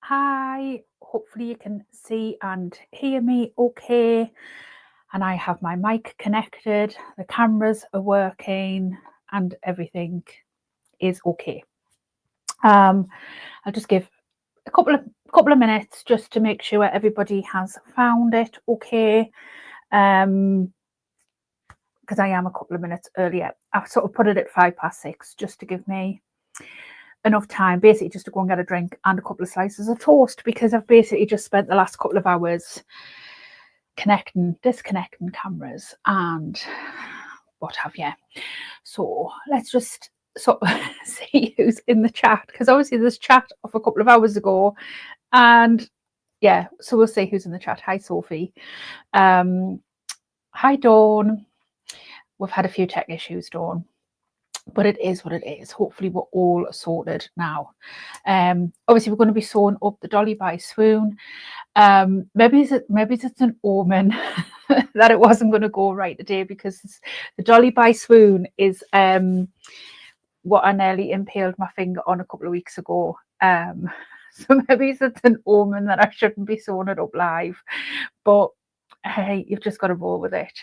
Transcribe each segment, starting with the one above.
Hi, hopefully you can see and hear me okay. And I have my mic connected, the cameras are working, and everything is okay. I'll just give a couple of minutes just to make sure everybody has found it okay. Because I am a couple of minutes earlier. I've sort of put it at 6:05 just to give me enough time, basically just to go and get a drink and a couple of slices of toast, because I've basically just spent the last couple of hours disconnecting cameras and what have you. So let's just sort of see who's in the chat, because obviously there's chat of a couple of hours ago, and yeah, so we'll see who's in the chat. Hi Sophie. Hi Dawn. We've had a few tech issues, Dawn, but it is what it is. Hopefully we're all sorted now. Obviously we're going to be sewing up the Dolly by Swoon. Maybe it's an omen that it wasn't going to go right today, because the Dolly by Swoon is what I nearly impaled my finger on a couple of weeks ago. So maybe it's an omen that I shouldn't be sewing it up live, but hey, you've just got to roll with it.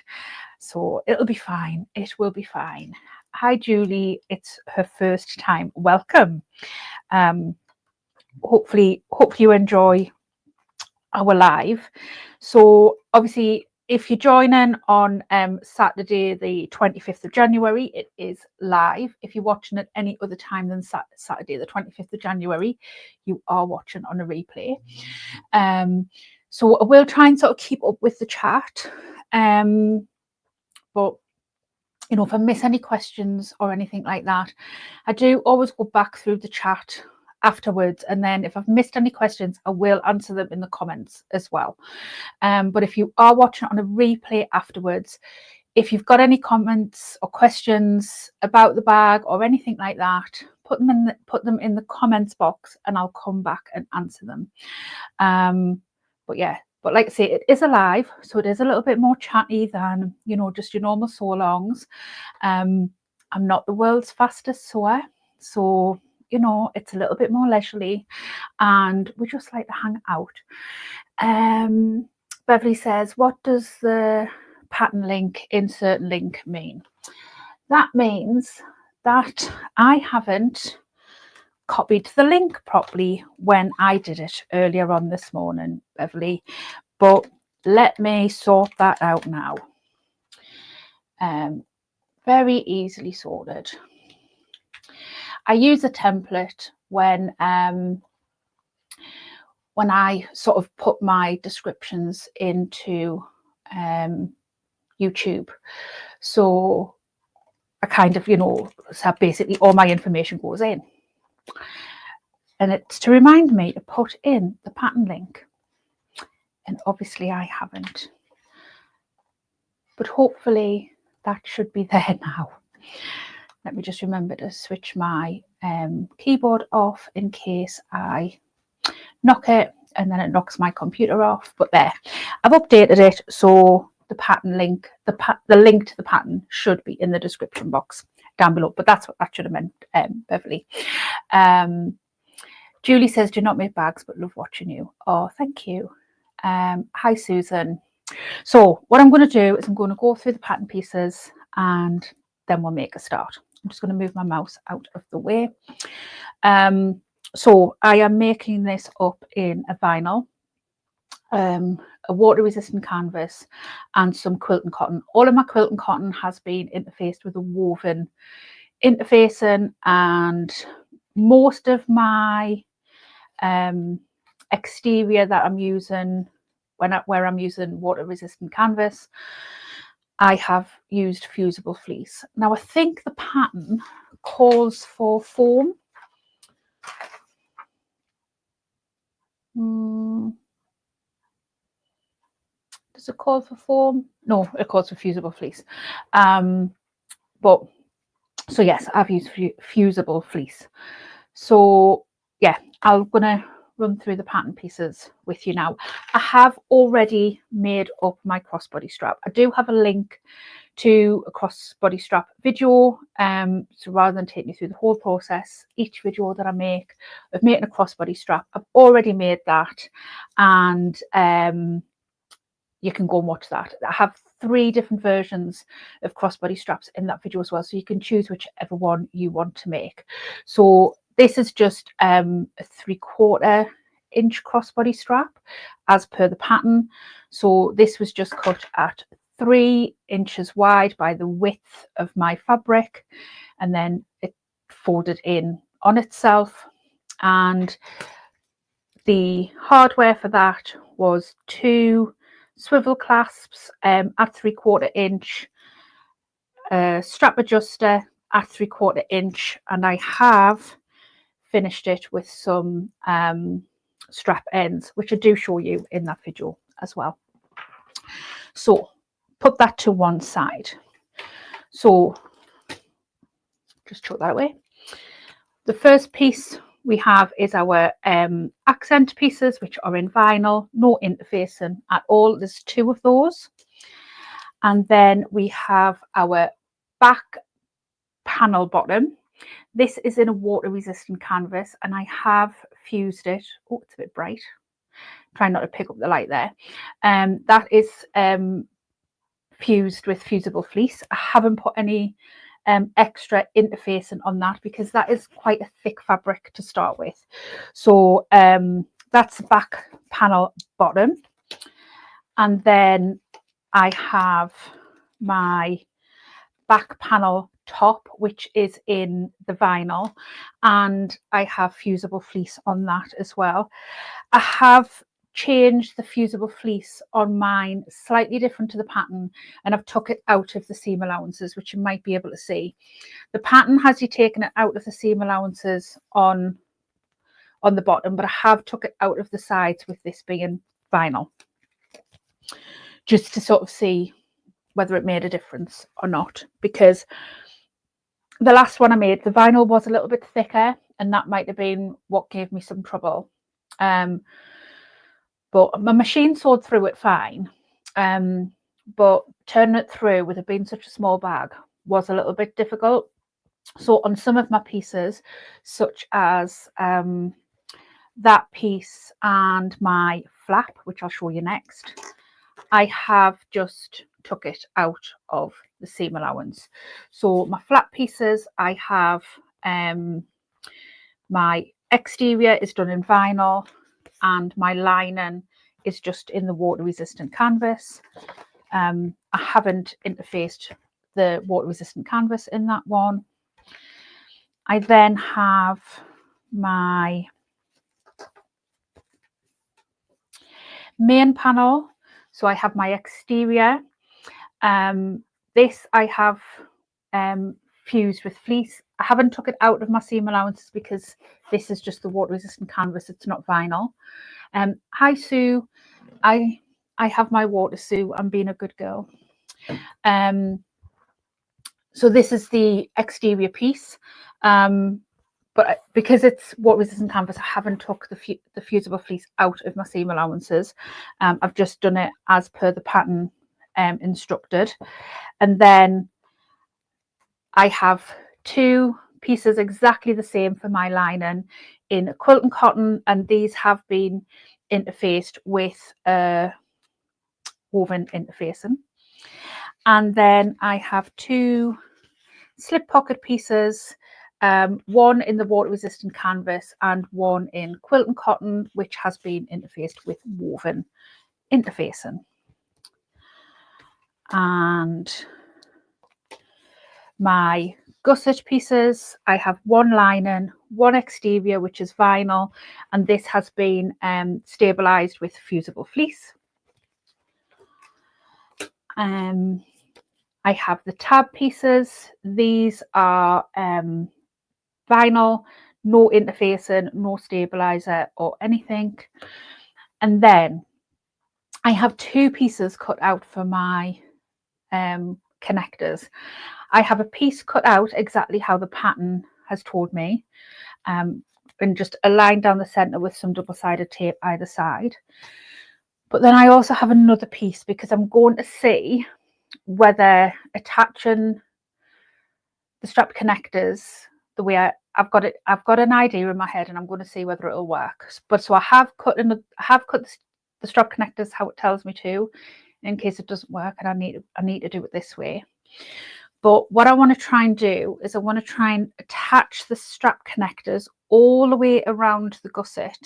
So it'll be fine. It will be fine. Hi Julie, it's her first time. Welcome. Hopefully you enjoy our live. So obviously if you're joining on Saturday the 25th of January, it is live. If you're watching at any other time than Saturday the 25th of January, you are watching on a replay. So I will try and sort of keep up with the chat, but you know, if I miss any questions or anything like that, I do always go back through the chat afterwards, and then if I've missed any questions, I will answer them in the comments as well. But if you are watching on a replay afterwards, if you've got any comments or questions about the bag or anything like that, put them in the comments box and I'll come back and answer them. But yeah, but like I say, it is alive, so it is a little bit more chatty than, you know, just your normal sew alongs. I'm not the world's fastest sewer, so you know, it's a little bit more leisurely, and we just like to hang out. Beverly says, what does the pattern link, insert link mean? That means that I haven't copied the link properly when I did it earlier on this morning, Beverly, but let me sort that out now. Very easily sorted. I use a template when I sort of put my descriptions into YouTube. So I kind of, you know, so basically all my information goes in. And it's to remind me to put in the pattern link. And obviously I haven't. But hopefully that should be there now. Let me just remember to switch my keyboard off in case I knock it and then it knocks my computer off. But there, I've updated it, so the pattern link, the link to the pattern should be in the description box down below. But that's what that should have meant, Beverly. Julie says, do not make bags but love watching you. Oh, thank you. Hi Susan. So what I'm going to do is I'm going to go through the pattern pieces and then we'll make a start. I'm just going to move my mouse out of the way. So I am making this up in a vinyl, a water resistant canvas and some quilt and cotton. All of my quilt and cotton has been interfaced with a woven interfacing, and most of my exterior that I'm using where I'm using water resistant canvas, I have used fusible fleece. Now I think the pattern calls for foam. Does it call for foam? No, it calls for fusible fleece. But so yes, I've used fusible fleece. So yeah, I'm gonna run through the pattern pieces with you now. I have already made up my crossbody strap. I do have a link to a crossbody strap video. So rather than taking you through the whole process, each video that I make of making a crossbody strap, I've already made that, and you can go and watch that. I have 3 different versions of crossbody straps in that video as well, so you can choose whichever one you want to make. So this is just a 3/4 inch crossbody strap as per the pattern. So this was just cut at 3 inches wide by the width of my fabric, and then it folded in on itself. And the hardware for that was 2 swivel clasps at 3/4 inch, strap adjuster at 3/4 inch, and I have finished it with some strap ends, which I do show you in that video as well. So put that to one side. So just chuck that away. The first piece we have is our accent pieces, which are in vinyl, no interfacing at all. There's 2 of those. And then we have our back panel bottom. This is in a water resistant canvas, and I have fused it. Oh, it's a bit bright. Try not to pick up the light there. That is fused with Fusible fleece. I haven't put any extra interfacing on that because that is quite a thick fabric to start with. So that's the back panel bottom. And then I have my back panel top, which is in the vinyl, and I have Fusible fleece on that as well. I have changed the Fusible fleece on mine slightly different to the pattern, and I've took it out of the seam allowances, which you might be able to see. The pattern has you taken it out of the seam allowances on the bottom, but I have took it out of the sides with this being vinyl, just to sort of see whether it made a difference or not, because the last one I made, the vinyl was a little bit thicker, and that might have been what gave me some trouble. But my machine sewed through it fine, but turning it through with it being such a small bag was a little bit difficult. So on some of my pieces, such as that piece and my flap, which I'll show you next, I have just took it out of the seam allowance. So my flap pieces, I have my exterior is done in vinyl, and my lining is just in the water resistant canvas. I haven't interfaced the water resistant canvas in that one. I then have my main panel. So I have my exterior. This I have fused with fleece. I haven't took it out of my seam allowances because this is just the water resistant canvas, it's not vinyl. Hi Sue, I have my water, Sue. I'm being a good girl. So this is the exterior piece, but because it's water resistant canvas, I haven't took the Fusible fleece out of my seam allowances. I've just done it as per the pattern instructed. And then I have 2 pieces exactly the same for my lining in quilt and cotton, and these have been interfaced with woven interfacing. And then I have 2 slip pocket pieces, one in the water resistant canvas and one in quilt and cotton, which has been interfaced with woven interfacing. And my gusset pieces, I have 1 lining, 1 exterior, which is vinyl, and this has been stabilized with Fusible fleece. I have the tab pieces. These are vinyl, no interfacing, no stabilizer or anything. And then I have 2 pieces cut out for my connectors. I have a piece cut out exactly how the pattern has told me, and just a line down the center with some double-sided tape either side. But then I also have another piece because I'm going to see whether attaching the strap connectors the way I've got an idea in my head, and I'm going to see whether it'll work. But so I have cut the strap connectors how it tells me to, in case it doesn't work and I need to do it this way. But what I want to try and do is I want to try and attach the strap connectors all the way around the gusset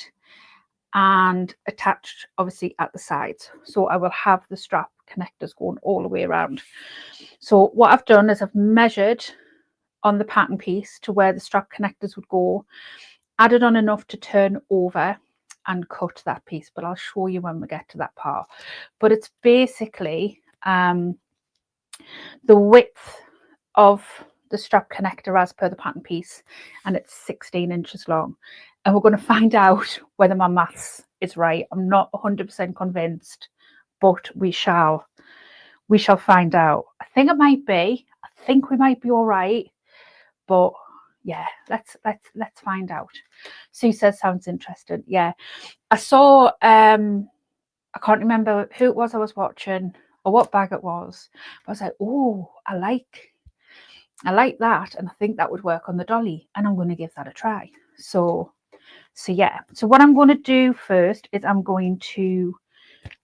and attached obviously at the sides. So I will have the strap connectors going all the way around. So what I've done is I've measured on the pattern piece to where the strap connectors would go, added on enough to turn over and cut that piece, but I'll show you when we get to that part. But it's basically the width of the strap connector as per the pattern piece, and it's 16 inches long, and we're going to find out whether my maths is right. I'm not 100% convinced, but we shall find out. I think it might be. I think we might be all right, but yeah, let's find out. Sue says sounds interesting. Yeah, I saw I can't remember who it was I was watching or what bag it was, but I was like, oh, I like that, and I think that would work on the dolly, and I'm going to give that a try. So yeah, so what I'm going to do first is I'm going to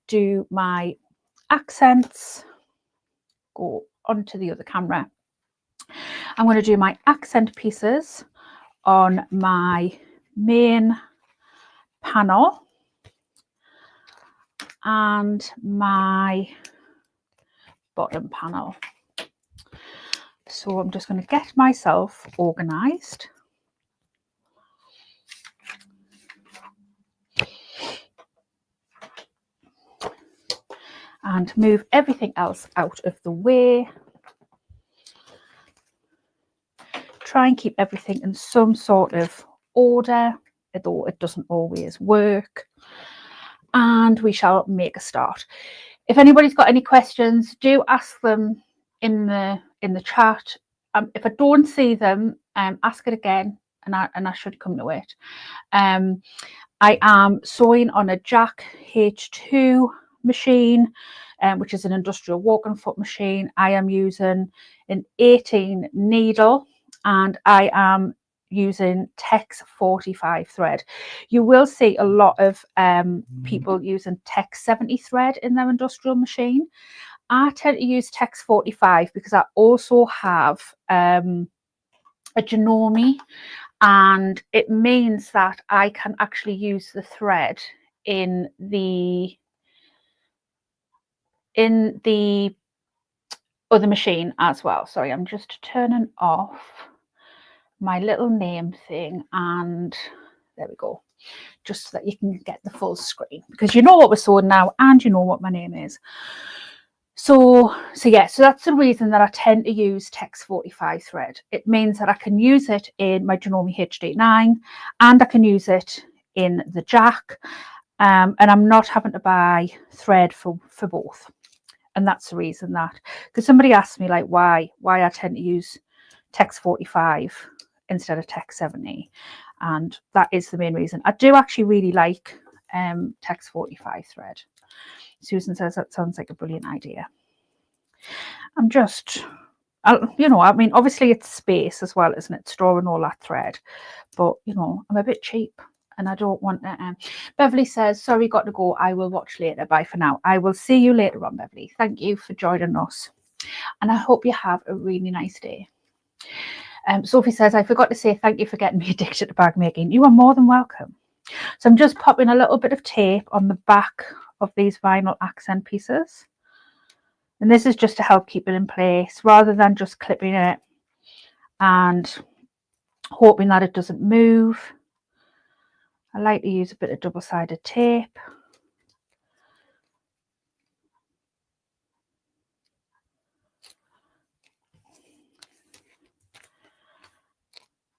do my accents. Go onto the other camera. I'm going to do my accent pieces on my main panel and my bottom panel. So I'm just going to get myself organized. And move everything else out of the way. Try and keep everything in some sort of order, although it doesn't always work. And we shall make a start. If anybody's got any questions, do ask them in the chat. If I don't see them, ask it again, and I should come to it. I am sewing on a Jack H2 machine, which is an industrial walking foot machine. I am using an 18 needle, and I am using Tex 45 thread. You will see a lot of people using Tex 70 thread in their industrial machine. I tend to use Tex 45 because I also have a Janome, and it means that I can actually use the thread in the other machine as well. Sorry, I'm just turning off my little name thing, and there we go, just so that you can get the full screen, because you know what we're sewing now and you know what my name is. So yeah, so that's the reason that I tend to use Tex 45 thread. It means that I can use it in my Janome HD9 and I can use it in the Jack, and I'm not having to buy thread for both. And that's the reason that, because somebody asked me like why I tend to use Tex 45 instead of Tex 70, and that is the main reason. I do actually really like Tex 45 thread. Susan says that sounds like a brilliant idea. I'm just, you know, I mean, obviously it's space as well, isn't it, storing all that thread, but you know, I'm a bit cheap and I don't want to. Beverly says, sorry, got to go, I will watch later. Bye for now. I will see you later on, Beverly. Thank you for joining us, and I hope you have a really nice day. Sophie says, I forgot to say thank you for getting me addicted to bag making. You are more than welcome. So I'm just popping a little bit of tape on the back of these vinyl accent pieces, and this is just to help keep it in place rather than just clipping it and hoping that it doesn't move. I like to use a bit of double-sided tape.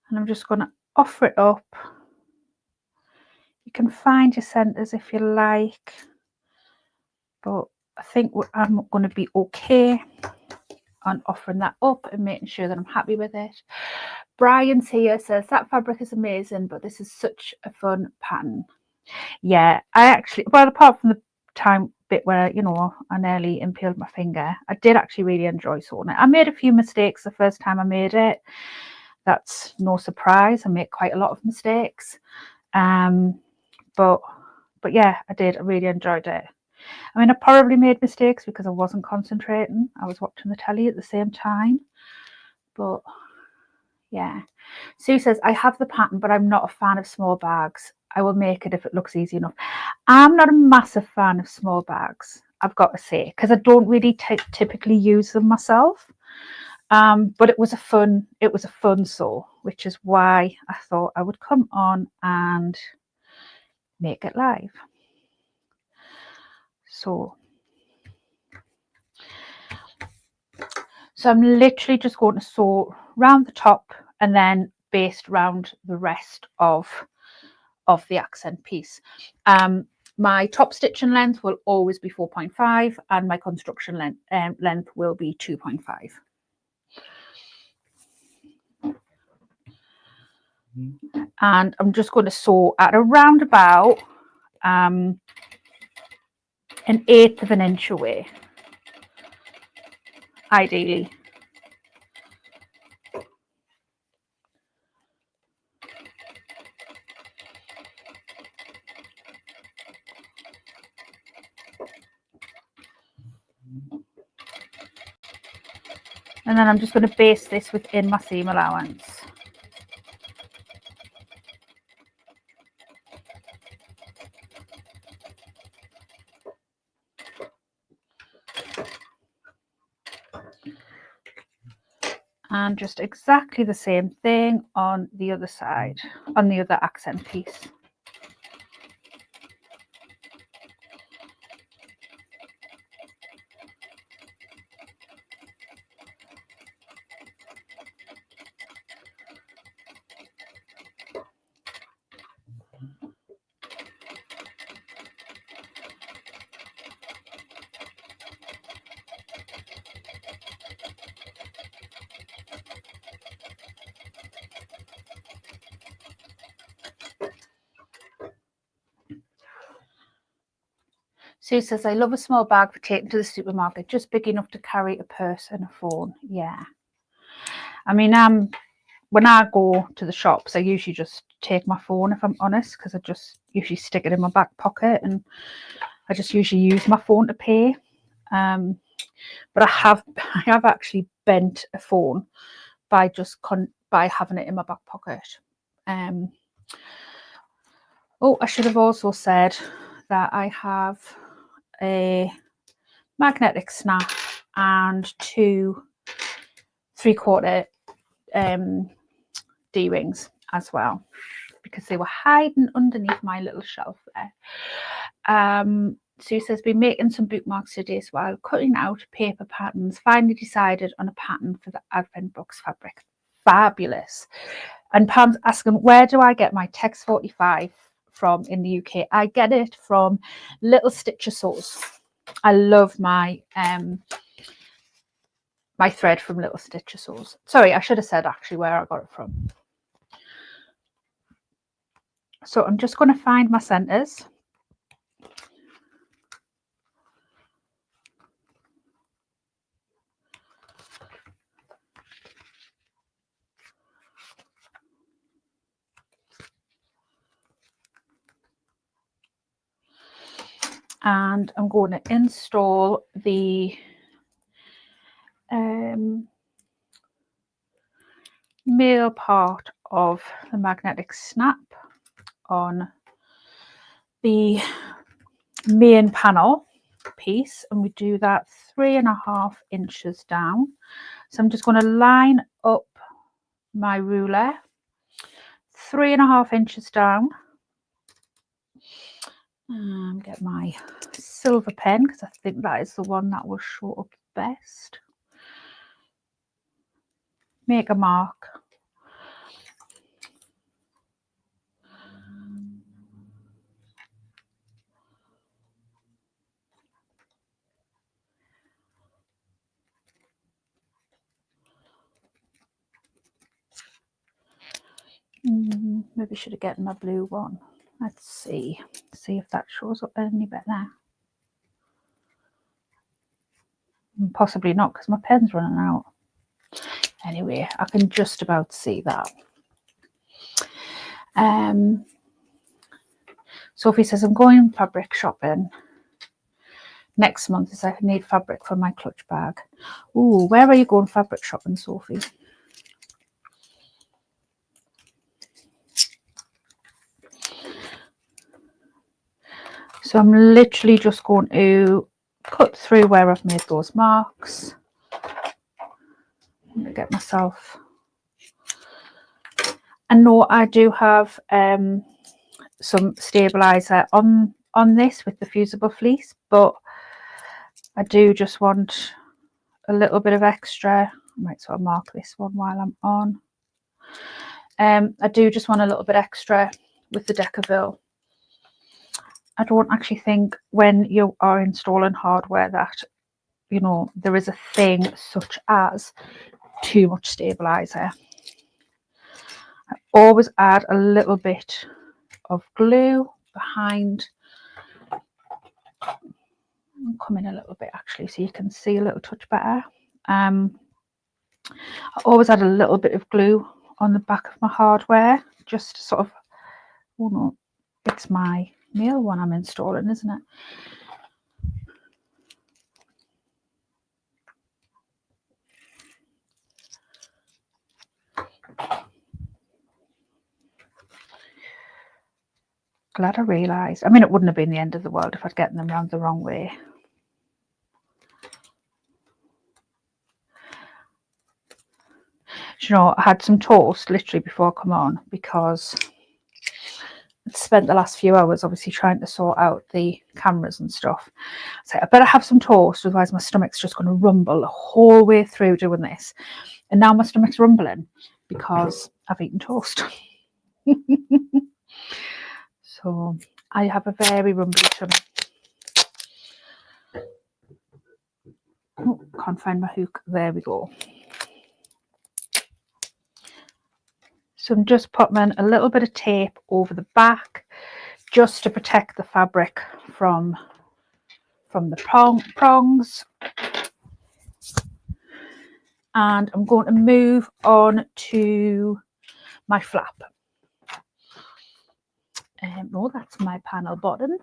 And I'm just going to offer it up. You can find your centers if you like, but I think I'm going to be okay on offering that up and making sure that I'm happy with it. Brian's here, says that fabric is amazing, but this is such a fun pattern. Yeah, I actually, well, apart from time bit where, you know, I nearly impaled my finger. I did actually really enjoy sewing it. I made a few mistakes the first time I made it. That's no surprise. I make quite a lot of mistakes. But yeah, I did. I really enjoyed it. I mean, I probably made mistakes because I wasn't concentrating. I was watching the telly at the same time. But yeah. Sue says, I have the pattern, but I'm not a fan of small bags. I will make it if it looks easy enough. I'm not a massive fan of small bags, I've got to say, because I don't really typically use them myself. But it was a fun sew, which is why I thought I would come on and make it live. So I'm literally just going to sew round the top and then baste round the rest of the accent piece. My top stitching length will always be 4.5 and my construction length will be 2.5. And I'm just going to sew at around about 1/8 of an inch away, ideally. And then I'm just going to baste this within my seam allowance. And just exactly the same thing on the other side, on the other accent piece. Sue says, I love a small bag for taking to the supermarket, just big enough to carry a purse and a phone. Yeah. I mean, when I go to the shops, I usually just take my phone, if I'm honest, because I just usually stick it in my back pocket and I just usually use my phone to pay. But I have actually bent a phone by just by having it in my back pocket. Oh, I should have also said that I have a magnetic snap and 2 3/4 D-rings as well, because they were hiding underneath my little shelf there. Sue says, been making some bookmarks today while cutting out paper patterns. Finally decided on a pattern for the Advent box fabric. Fabulous. And Pam's asking, where do I get my Text 45 from in the UK? I get it from Little Stitcher Sews. I love my my thread from Little Stitcher Sews. Sorry, I should have said actually where I got it from. So I'm just going to find my centres. And I'm going to install the male part of the magnetic snap on the main panel piece, and we do that 3.5 inches down. So I'm just going to line up my ruler 3.5 inches down. Get my silver pen because I think that is the one that will show up best. Make a mark. Maybe I should have gotten my blue one. Let's see if that shows up any better. Possibly not, because my pen's running out. Anyway, I can just about see that. Sophie says, I'm going fabric shopping next month, as I need fabric for my clutch bag. Ooh, where are you going fabric shopping, Sophie? So I'm literally just going to cut through where I've made those marks. I'm going to get myself... I know I do have some stabilizer on this with the fusible fleece, but I do just want a little bit of extra. I might sort of mark this one while I'm on. I do just want a little bit extra with the Decaville. I don't actually think when you are installing hardware that, you know, there is a thing such as too much stabilizer. I always add a little bit of glue behind. I'll come in a little bit actually so you can see a little touch better. I always add a little bit of glue on the back of my hardware, just to sort of, oh no, it's my male one I'm installing, isn't it? Glad I realised. I mean, it wouldn't have been the end of the world if I'd gotten them round the wrong way. You know, I had some toast literally before I come on, because I'd spent the last few hours obviously trying to sort out the cameras and stuff. So I better have some toast, otherwise my stomach's just going to rumble the whole way through doing this. And now my stomach's rumbling because I've eaten toast. So I have a very rumbly tummy. Oh, can't find my hook. There we go. So I'm just putting a little bit of tape over the back just to protect the fabric from the prongs. And I'm going to move on to my flap. Oh, that's my panel bottom.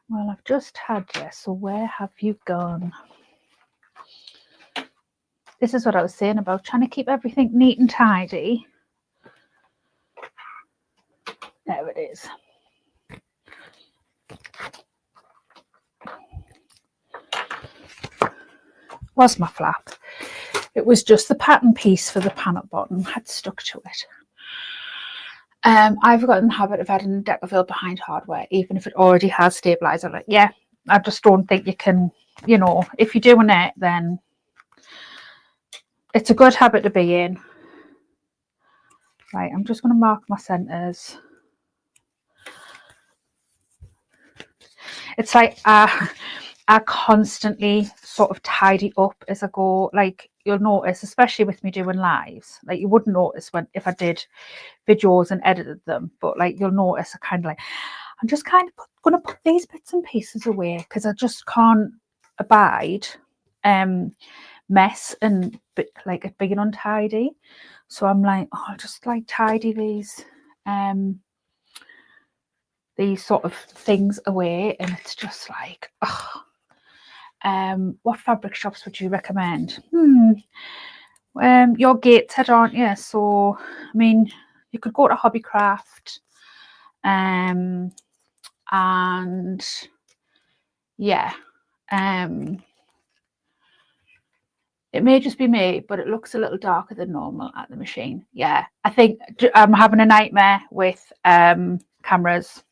Well, I've just had this, so where have you gone? This is what I was saying about trying to keep everything neat and tidy. There it is. Was my flap. It was just the pattern piece for the panel bottom had stuck to it. I've got in the habit of adding Decaville behind hardware, even if it already has stabilizer. Like, yeah, I just don't think you can, you know, if you're doing it, then it's a good habit to be in. Right, I'm just going to mark my centers. It's like I constantly sort of tidy up as I go. Like, you'll notice, especially with me doing lives, like you wouldn't notice if I did videos and edited them, but like you'll notice I kind of like, I'm just kind of going to put these bits and pieces away because I just can't abide mess and like it being untidy. So I'm like, oh, I'll just like tidy these sort of things away, and it's just like, oh. What fabric shops would you recommend? You're Gateshead, aren't you? So I mean, you could go to Hobbycraft, and yeah, it may just be me, but it looks a little darker than normal at the machine. Yeah, I think I'm having a nightmare with cameras.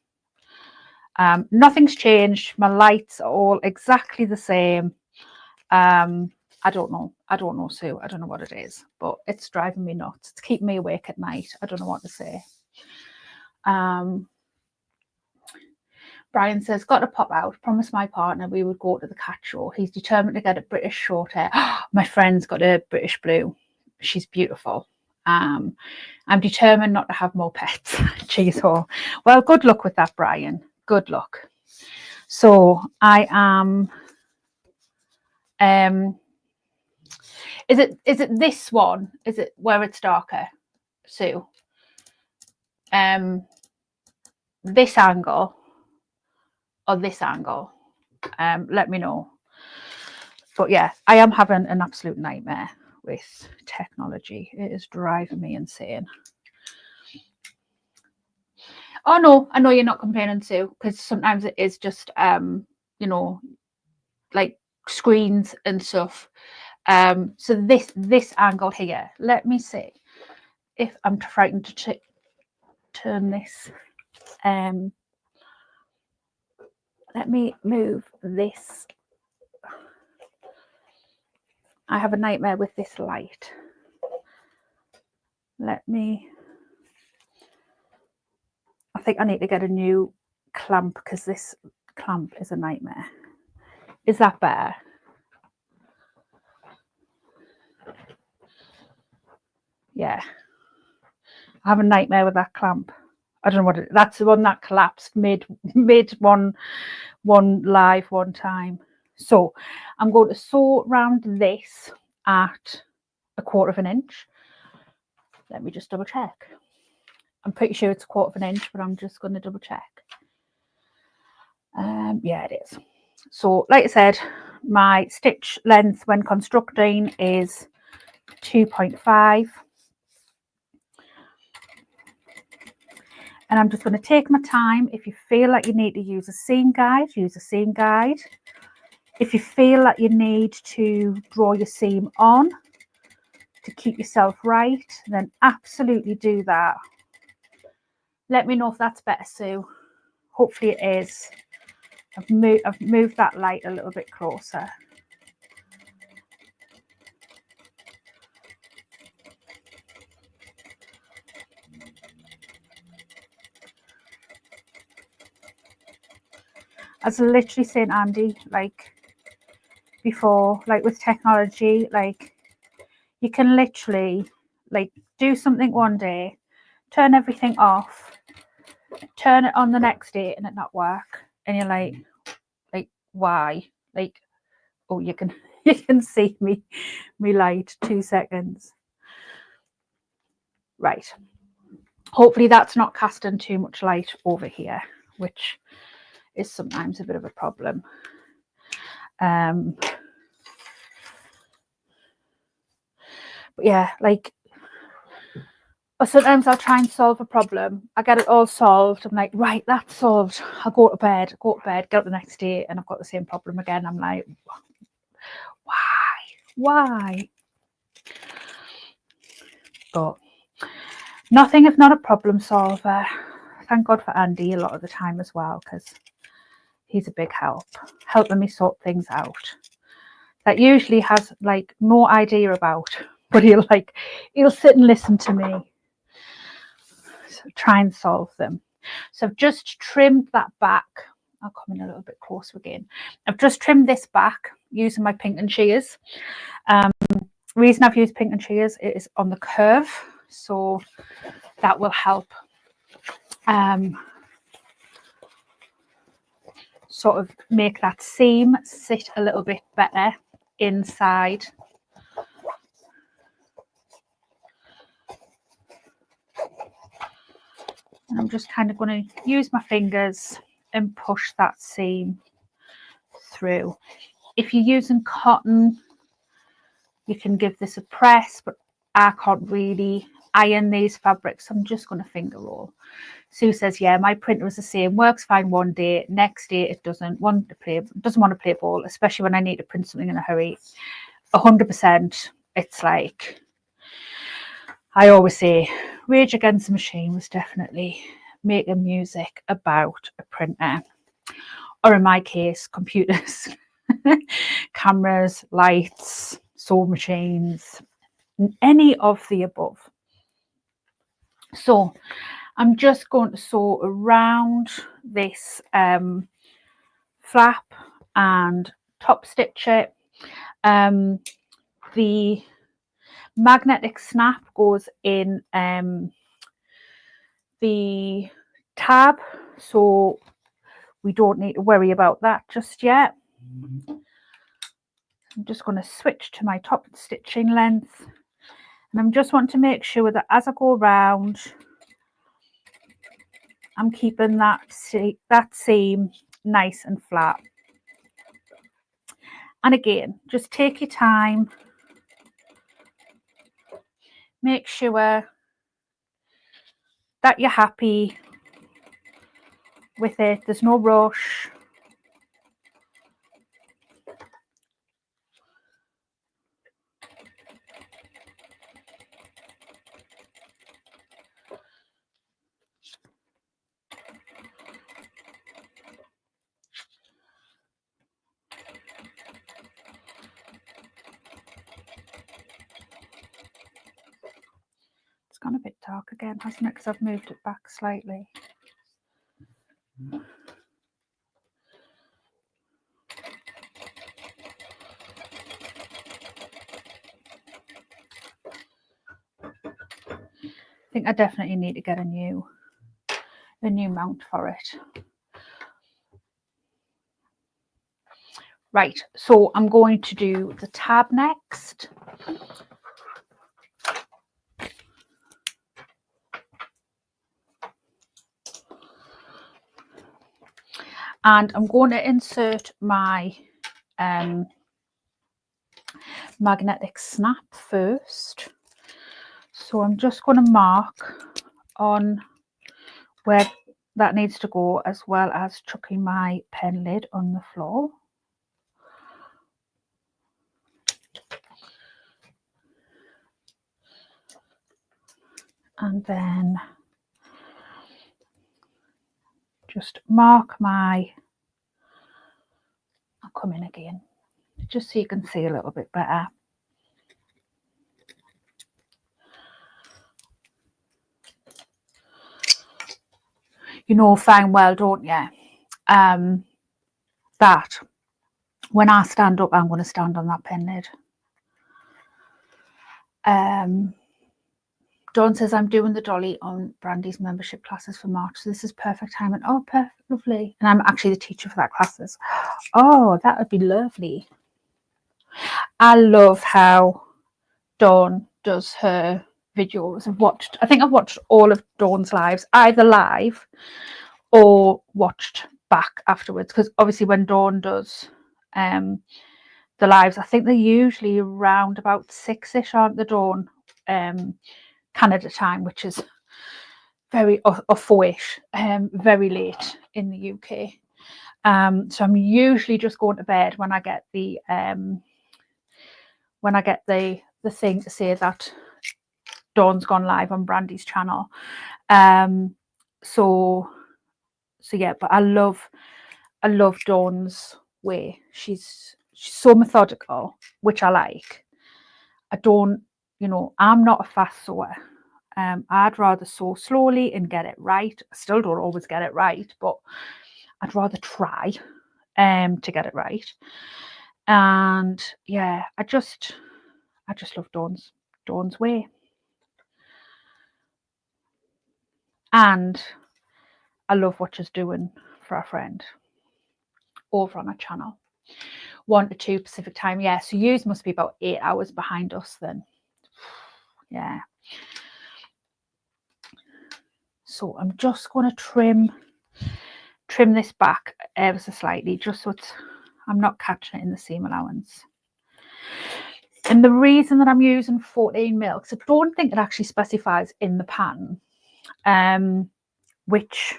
Nothing's changed. My lights are all exactly the same. I don't know, Sue. I don't know what it is, but it's driving me nuts. It's keeping me awake at night. I don't know what to say. Brian says, got to pop out. Promised my partner we would go to the cat show. He's determined to get a British short hair. My friend's got a British blue. She's beautiful. I'm determined not to have more pets. Cheese hole. Well, good luck with that, Brian. Good luck. So I am is it this one? Is it where it's darker, Sue? This angle or this angle? Let me know. But yeah, I am having an absolute nightmare with technology. It is driving me insane. Oh no, I know you're not complaining, Sue, because sometimes it is just you know, like screens and stuff. So this angle here, let me see if I'm frightened to turn this. Let me move this. I have a nightmare with this light. Let me, I think I need to get a new clamp because this clamp is a nightmare. Is that better? Yeah. I have a nightmare with that clamp. I don't know what that's the one that collapsed mid one live one time. So I'm going to sew around this at 1/4 inch. Let me just double check. I'm pretty sure it's 1/4 inch, but I'm just going to double check. Yeah, it is. So like I said, my stitch length when constructing is 2.5. And I'm just going to take my time. If you feel like you need to use a seam guide, use a seam guide. If you feel like you need to draw your seam on to keep yourself right, then absolutely do that. Let me know if that's better, Sue. Hopefully it is. I've moved that light a little bit closer. I was literally saying, Andy, like before, like with technology, like you can literally like do something one day, turn everything off, turn it on the next day and it not work. And you're like why? Like, oh, you can see me light 2 seconds. Right. Hopefully that's not casting too much light over here, which is sometimes a bit of a problem. But yeah, like sometimes I'll try and solve a problem. I get it all solved. I'm like, right, that's solved. I'll go to bed, get up the next day, and I've got the same problem again. I'm like, why? But nothing if not a problem solver. Thank God for Andy a lot of the time as well, because he's a big help, helping me sort things out that usually has like no idea about, but he'll sit and listen to me try and solve them. So I've just trimmed that back. I'll come in a little bit closer again. I've just trimmed this back using my Pinkerton shears. Reason I've used Pinkerton shears is on the curve, so that will help sort of make that seam sit a little bit better inside. And I'm just kind of going to use my fingers and push that seam through. If you're using cotton, you can give this a press, but I can't really iron these fabrics. I'm just going to finger roll. Sue says, yeah, my printer is the same, works fine one day, next day it doesn't want to play ball, especially when I need to print something in a hurry. 100%. It's like I always say, Rage Against the Machine was definitely making music about a printer, or in my case, computers, cameras, lights, sewing machines, any of the above. So I'm just going to sew around this flap and top stitch it. Magnetic snap goes in the tab, so we don't need to worry about that just yet. I'm just going to switch to my top stitching length, and I'm just want to make sure that as I go around, I'm keeping that seam nice and flat. And again, just take your time, make sure that you're happy with it, there's no rush. It's gone a bit dark again, hasn't it? Because I've moved it back slightly. I think I definitely need to get a new mount for it. Right, so I'm going to do the tab next. And I'm going to insert my magnetic snap first. So I'm just going to mark on where that needs to go, as well as chucking my pen lid on the floor. And then just mark my, I'll come in again, just so you can see a little bit better. You know fine well, don't you, that when I stand up, I'm going to stand on that pen lid. Dawn says, I'm doing the Dolly on Brandy's membership classes for March, so this is perfect timing. Oh, perfect, lovely. And I'm actually the teacher for that classes. Oh, that would be lovely. I love how Dawn does her videos. I think I've watched all of Dawn's lives, either live or watched back afterwards, because obviously when Dawn does the lives, I think they're usually around about 6ish, aren't they, Dawn? Canada time, which is very or 4ish, very late in the UK. So I'm usually just going to bed when I get the thing to say that Dawn's gone live on Brandy's channel. So yeah, but I love Dawn's way. She's so methodical, which I like. I don't, I'm not a fast sewer. I'd rather sew slowly and get it right. I still don't always get it right, but I'd rather try to get it right. And yeah, I just love Dawn's way. And I love what she's doing for our friend over on our channel. 1 to 2 Pacific time. Yeah, so yours must be about 8 hours behind us then. Yeah. So I'm just going to trim this back ever so slightly, just so I'm not catching it in the seam allowance. And the reason that I'm using 14 mil, because I don't think it actually specifies in the pattern which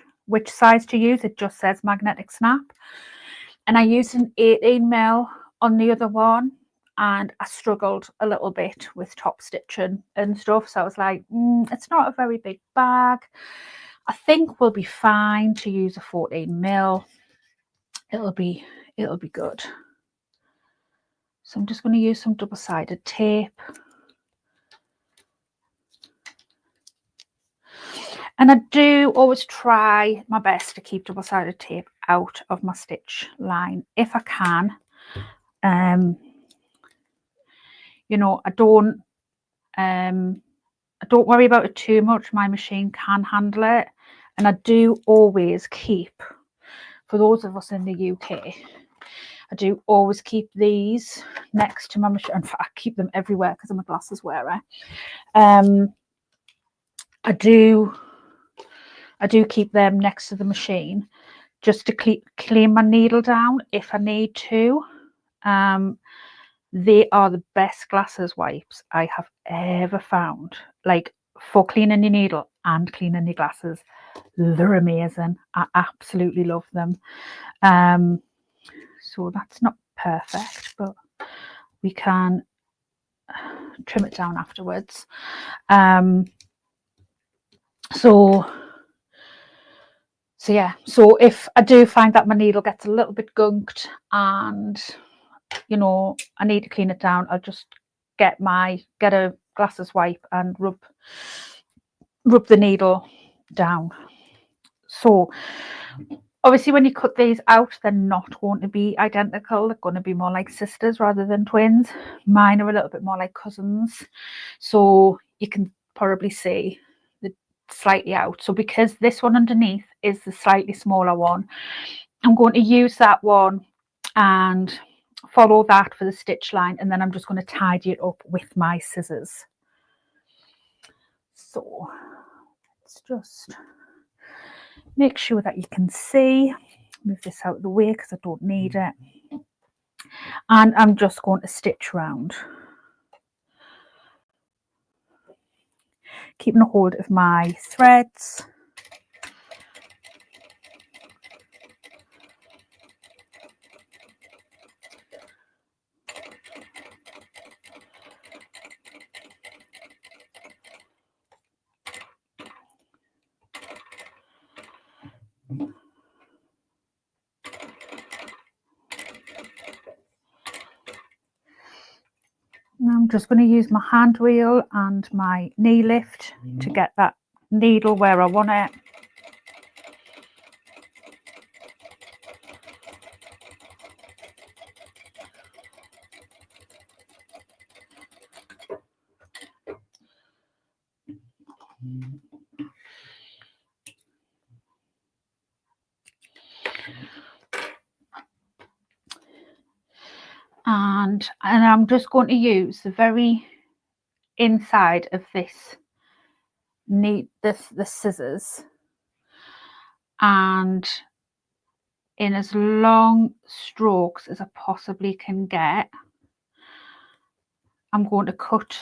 size to use. It just says magnetic snap, and I used an 18 mil on the other one, and I struggled a little bit with top stitching and stuff, so I was like, it's not a very big bag. I think we'll be fine to use a 14 mil. It'll be good. So I'm just going to use some double-sided tape. And I do always try my best to keep double-sided tape out of my stitch line if I can. I don't I don't worry about it too much. My machine can handle it. And I do always keep, for those of us in the UK, I do always keep these next to my machine. In fact, I keep them everywhere because I'm a glasses wearer. I do keep them next to the machine just to clean my needle down if I need to. They are the best glasses wipes I have ever found, like for cleaning your needle and cleaning your glasses. They're amazing. I absolutely love them. So that's not perfect, but we can trim it down afterwards. So yeah, so if I do find that my needle gets a little bit gunked and you know I need to clean it down, I'll just get a glasses wipe and rub the needle down. So obviously when you cut these out, they're not going to be identical. They're going to be more like sisters rather than twins. Mine are a little bit more like cousins, so you can probably see the slightly out. So because this one underneath is the slightly smaller one, I'm going to use that one and follow that for the stitch line, and then I'm just going to tidy it up with my scissors. So let's just make sure that you can see. Move this out of the way because I don't need it. And I'm just going to stitch round, keeping a hold of my threads. And I'm just going to use my hand wheel and my knee lift to get that needle where I want it. And I'm just going to use the very inside of this the scissors, and in as long strokes as I possibly can get, I'm going to cut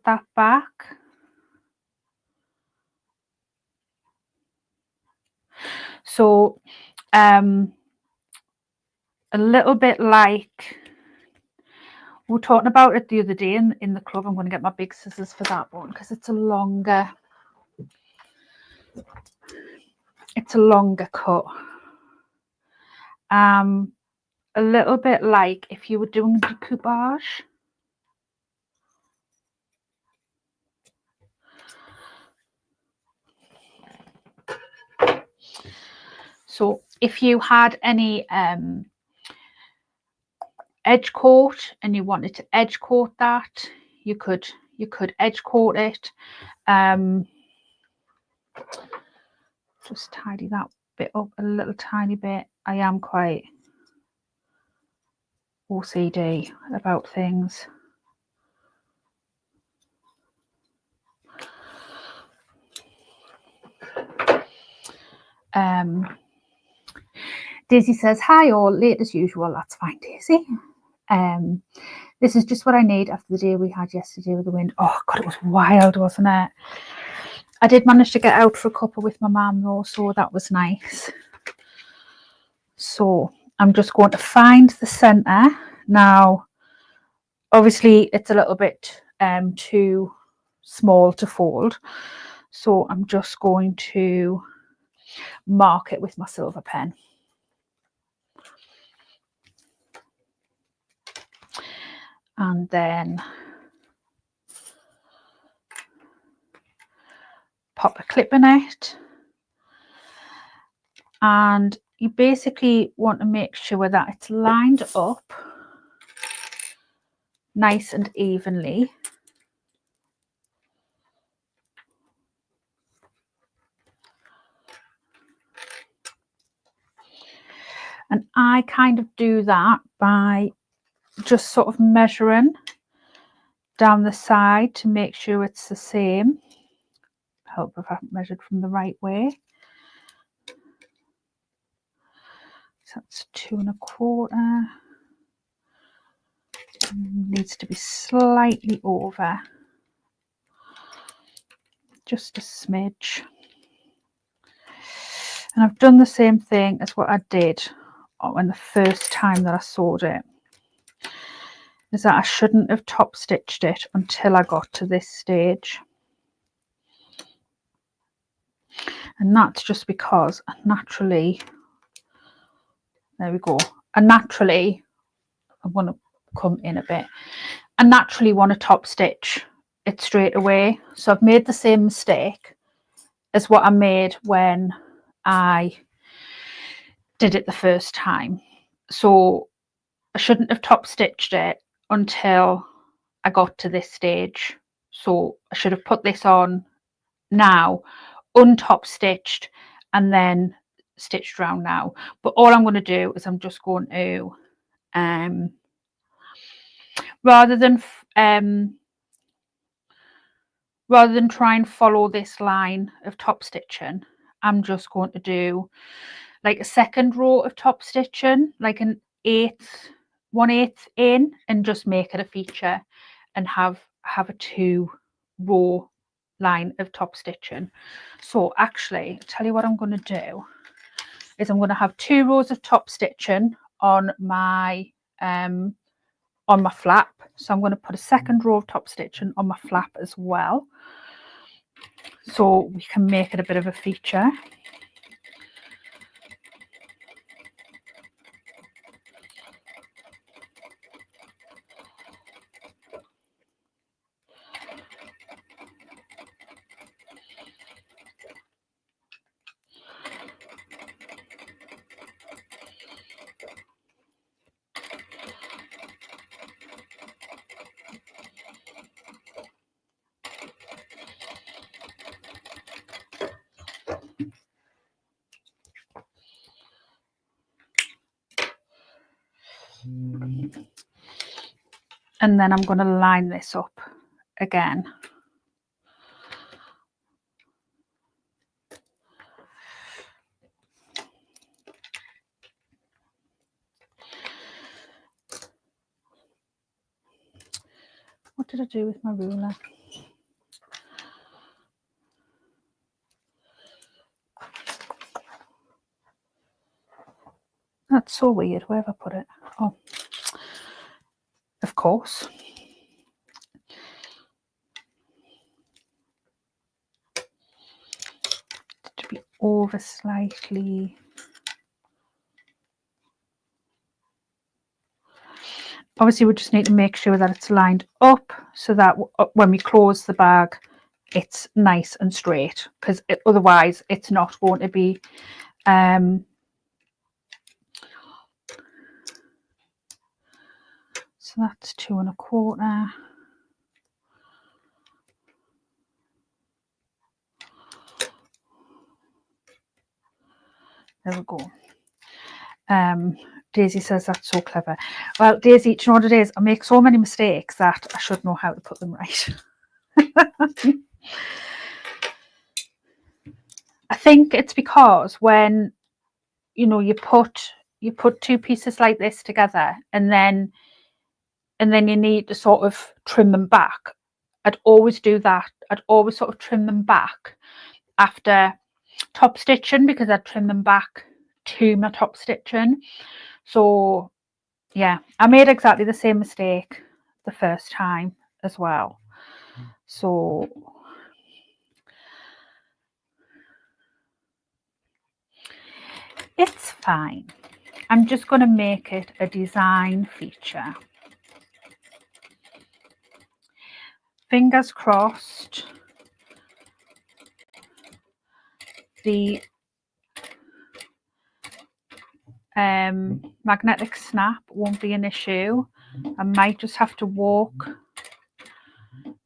that back. So a little bit like we were talking about it the other day in the club. I'm going to get my big scissors for that one because it's a longer cut. A little bit like if you were doing decoupage. So if you had any edge coat and you wanted to edge coat that, you could edge coat it. Just tidy that bit up a little tiny bit. I am quite OCD about things. Daisy says, hi all, late as usual. That's fine, Daisy. This is just what I need after the day we had yesterday with the wind. Oh God, it was wild, wasn't it? I did manage to get out for a cuppa with my mum though, so that was nice. So I'm just going to find the centre. Now, obviously it's a little bit too small to fold, so I'm just going to mark it with my silver pen. And then pop a clip in it. And you basically want to make sure that it's lined up nice and evenly. And I kind of do that by just sort of measuring down the side to make sure it's the same. Hope if I haven't measured from the right way. So that's 2 1/4. Needs to be slightly over, just a smidge. And I've done the same thing as what I did when the first time that I sewed it, is that I shouldn't have top stitched it until I got to this stage. And that's just because I naturally, there we go, I want to come in a bit, I naturally want to top stitch it straight away. So I've made the same mistake as what I made when I did it the first time. So I shouldn't have top stitched it until I got to this stage. So I should have put this on now, untop stitched, and then stitched round now. But all I'm going to do is I'm just going to rather than try and follow this line of top stitching, I'm just going to do like a second row of top stitching, like an 1/8 in, and just make it a feature and have a 2 row line of top stitching. So actually, I'll tell you what I'm going to do is I'm going to have 2 rows of top stitching on my flap. So I'm going to put a second row of top stitching on my flap as well, so we can make it a bit of a feature. And then I'm going to line this up again. What did I do with my ruler? That's so weird. Where have I put it? Oh, of course. To be over slightly. Obviously, we just need to make sure that it's lined up so that when we close the bag, it's nice and straight, because otherwise it's not going to be so that's 2 1/4. There we go. Daisy says that's so clever. Well, Daisy, do you know what it is? I make so many mistakes that I should know how to put them right. I think it's because when you put 2 pieces like this together, and then you need to sort of trim them back. I'd always do that. I'd always sort of trim them back after top stitching, because I'd trim them back to my top stitching. So yeah, I made exactly the same mistake the first time as well. So it's fine. I'm just going to make it a design feature. Fingers crossed the magnetic snap won't be an issue. I might just have to walk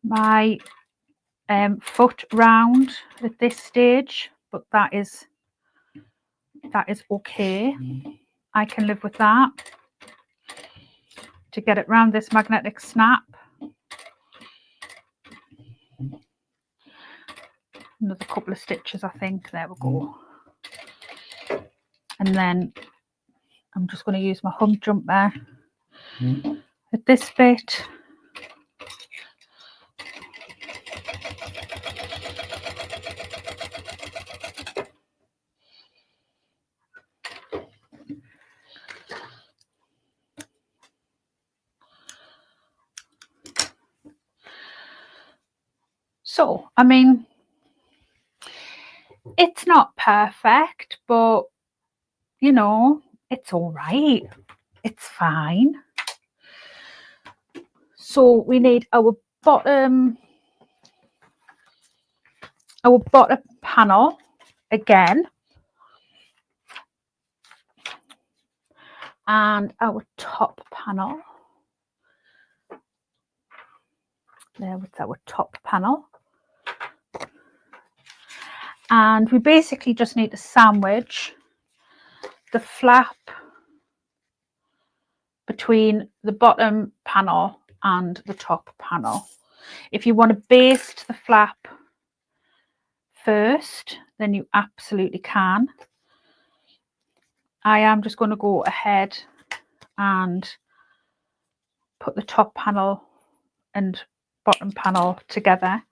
my foot round at this stage, but that is okay. I can live with that. To get it round this magnetic snap. Another couple of stitches, I think. There we go. And then I'm just going to use my hump jumper at this bit. So, I mean, it's not perfect, but, you know, it's all right. It's fine. So we need our bottom panel again, and our top panel. There with our top panel. And we basically just need to sandwich the flap between the bottom panel and the top panel. If you want to baste the flap first, then you absolutely can. I am just going to go ahead and put the top panel and bottom panel together.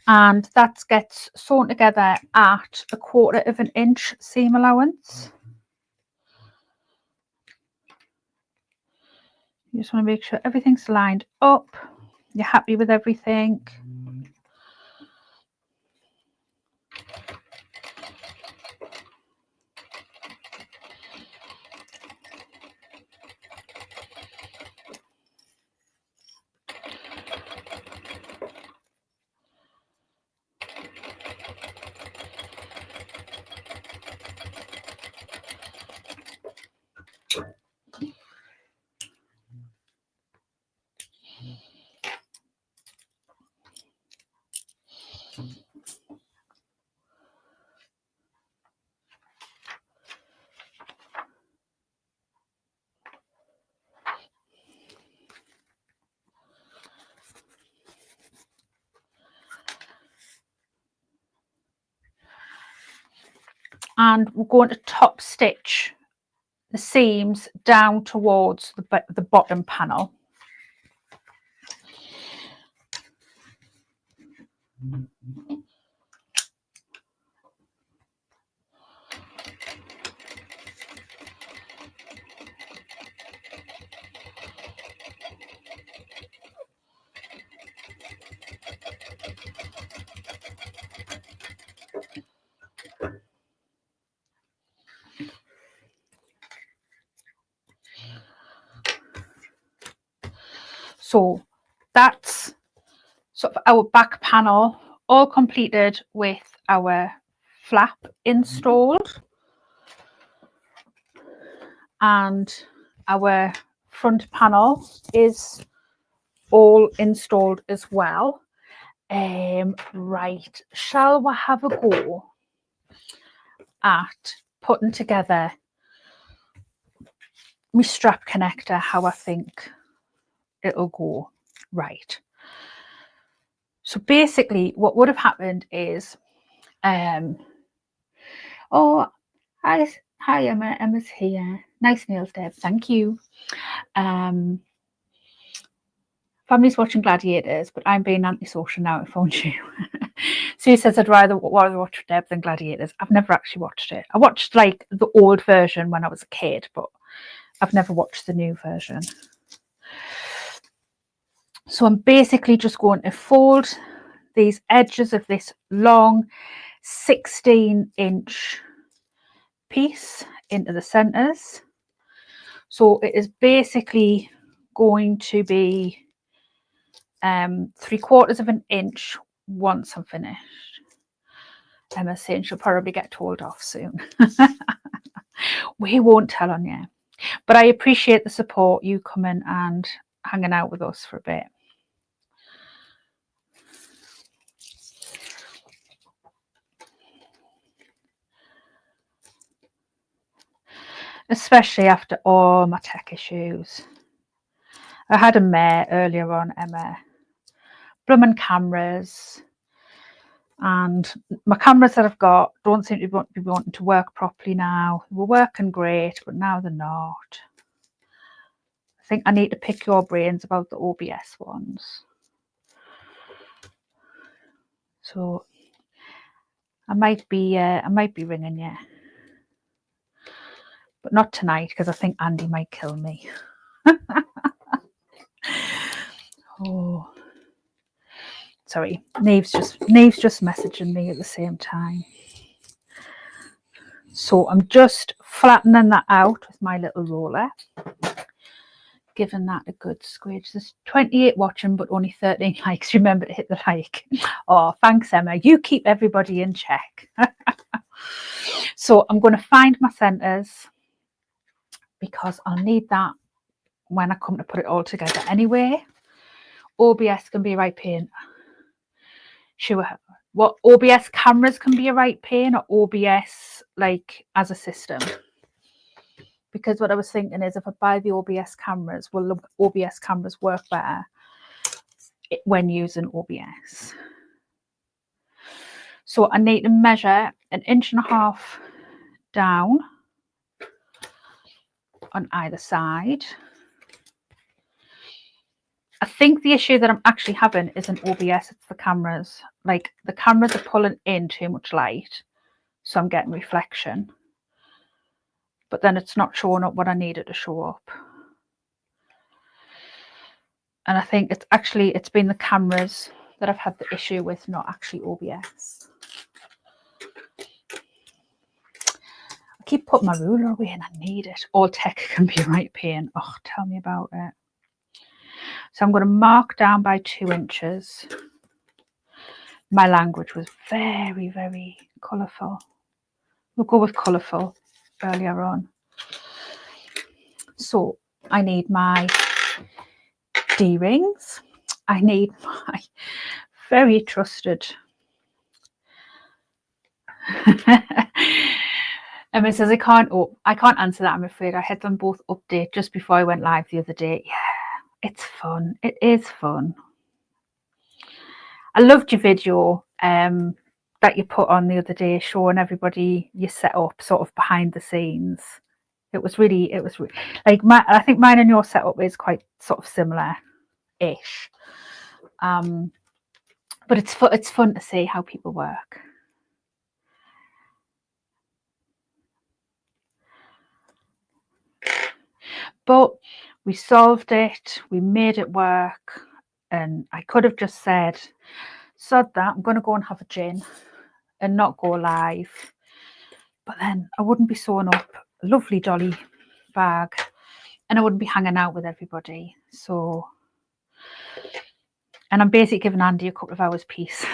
And that gets sewn together at 1/4 inch seam allowance. You just want to make sure everything's lined up. You're happy with everything. And we're going to top stitch the seams down towards the bottom panel. So that's sort of our back panel all completed with our flap installed, and our front panel is all installed as well. Right, shall we have a go at putting together my strap connector, how I think it'll go? Right, so basically what would have happened is oh, hi Emma, Emma's here. Nice nails, Deb, thank you. Family's watching Gladiators, but I'm being antisocial now. I phoned you. Sue says I'd rather watch Deb than Gladiators. I've never actually watched it. I watched like the old version when I was a kid, but I've never watched the new version. So I'm basically just going to fold these edges of this long 16-inch piece into the centers. So it is basically going to be 3/4 of an inch once I'm finished. Emma's saying she'll probably get told off soon. We won't tell on you. But I appreciate the support, you coming and hanging out with us for a bit. Especially after all my tech issues. I had a mare earlier on, Emma. Blooming cameras. And my cameras that I've got don't seem to be wanting to work properly now. They were working great, but now they're not. I think I need to pick your brains about the OBS ones. So I might be ringing you, but not tonight because I think Andy might kill me. Oh, sorry, Nave's just messaging me at the same time. So I'm just flattening that out with my little roller, giving that a good squidge. There's 28 watching, but only 13 likes. Remember to hit the like. Oh, thanks, Emma. You keep everybody in check. So I'm going to find my centres because I'll need that when I come to put it all together anyway. OBS can be a right pain. Sure. What, OBS cameras can be a right pain, or OBS like as a system? Because what I was thinking is if I buy the OBS cameras, will the OBS cameras work better when using OBS? So I need to measure 1.5 inches down on either side. I think the issue that I'm actually having isn't OBS, it's the cameras. Like the cameras are pulling in too much light, so I'm getting reflection. But then it's not showing up what I need it to show up. And I think it's been the cameras that I've had the issue with, not actually OBS. I keep putting my ruler away and I need it. All tech can be a right pain. Oh, tell me about it. So I'm going to mark down by 2 inches. My language was very, very colourful. We'll go with colourful earlier on. So I need my D-rings. I need my very trusted. Emma says I can't answer that, I'm afraid. I had them both update just before I went live the other day. Yeah, it's fun. It is fun. I loved your video that you put on the other day showing everybody you set up sort of behind the scenes. It was really like I think mine and your setup is quite sort of similar-ish. But it's fun to see how people work. But we solved it, we made it work, and I could have just said, sod that, I'm going to go and have a gin and not go live. But then I wouldn't be sewing up a lovely Dolly bag and I wouldn't be hanging out with everybody. So, and I'm basically giving Andy a couple of hours peace.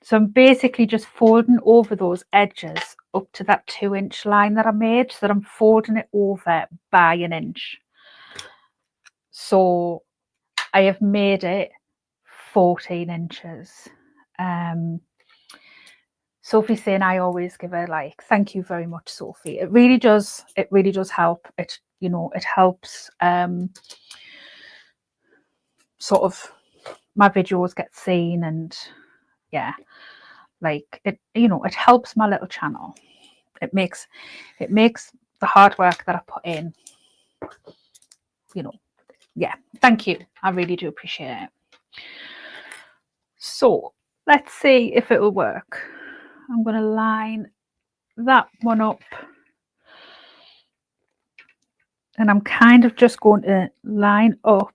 So I'm basically just folding over those edges up to that 2-inch line that I made, so that I'm folding it over by 1 inch. So I have made it 14 inches. Sophie's saying I always give her like, thank you very much, Sophie. It really does help. It, you know, it helps sort of my videos get seen, and yeah, like it, you know, it helps my little channel. It makes the hard work that I put in, you know, yeah, thank you. I really do appreciate it. So let's see if it will work. I'm going to line that one up, and I'm kind of just going to line up.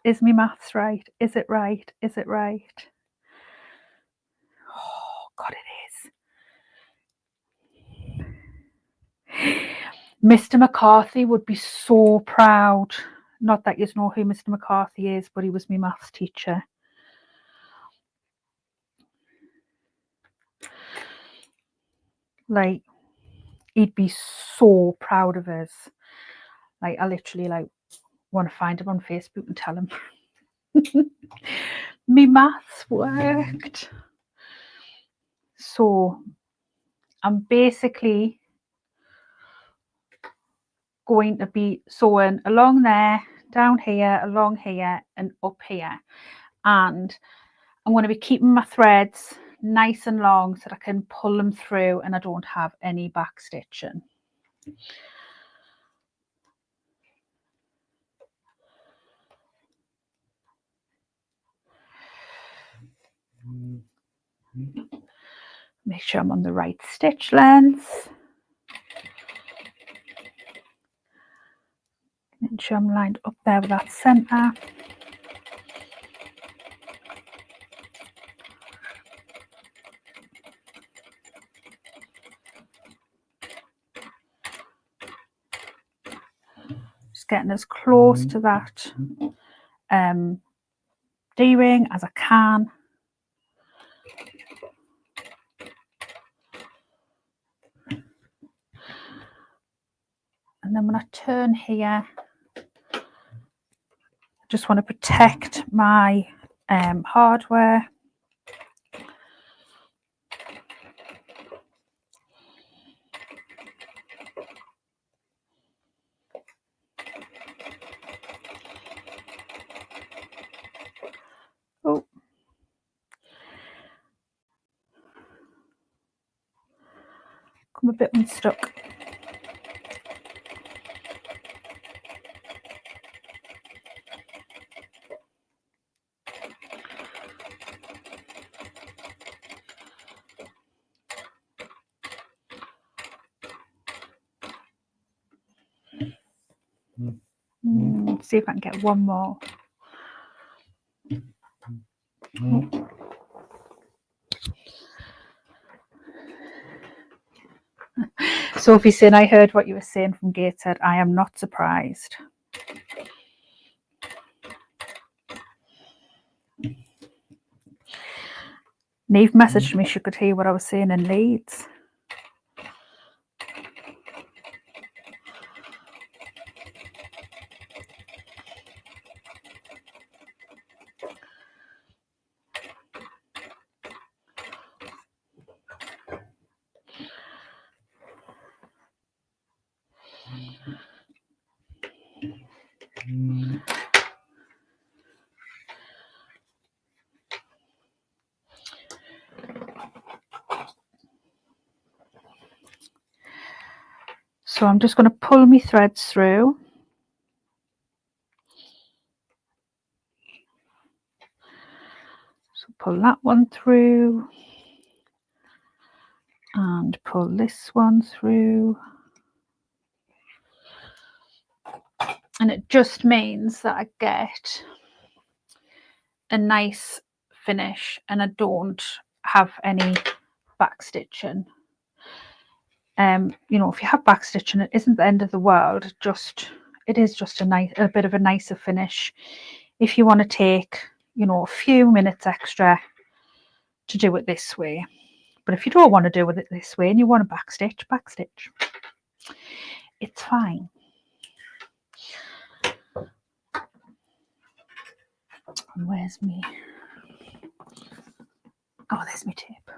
Is my maths right? Is it right? Is it right? Oh God, it is. Mr. McCarthy would be so proud. Not that you know who Mr. McCarthy is, but he was my maths teacher. Like, he'd be so proud of us. Like, I literally like want to find him on Facebook and tell him me maths worked. So I'm basically going to be sewing along there, down here, along here, and up here. And I'm going to be keeping my threads nice and long so that I can pull them through and I don't have any back stitching. Make sure I'm on the right stitch length. Make sure I'm lined up there with that centre. Just getting as close to that D-ring as I can. And then when I turn here, I just want to protect my hardware. Oh. Come a bit unstuck. See if I can get one more. Sophie saying, I heard what you were saying from Gateshead. I am not surprised. Neve messaged me she could hear what I was saying in Leeds. So I'm just going to pull my threads through. So pull that one through and pull this one through. And it just means that I get a nice finish and I don't have any back stitching. You know, if you have back stitching, it isn't the end of the world. It is just a bit of a nicer finish. If you want to take, you know, a few minutes extra to do it this way. But if you don't want to do it this way and you want to back stitch, it's fine. And where's me? Oh, there's my tape.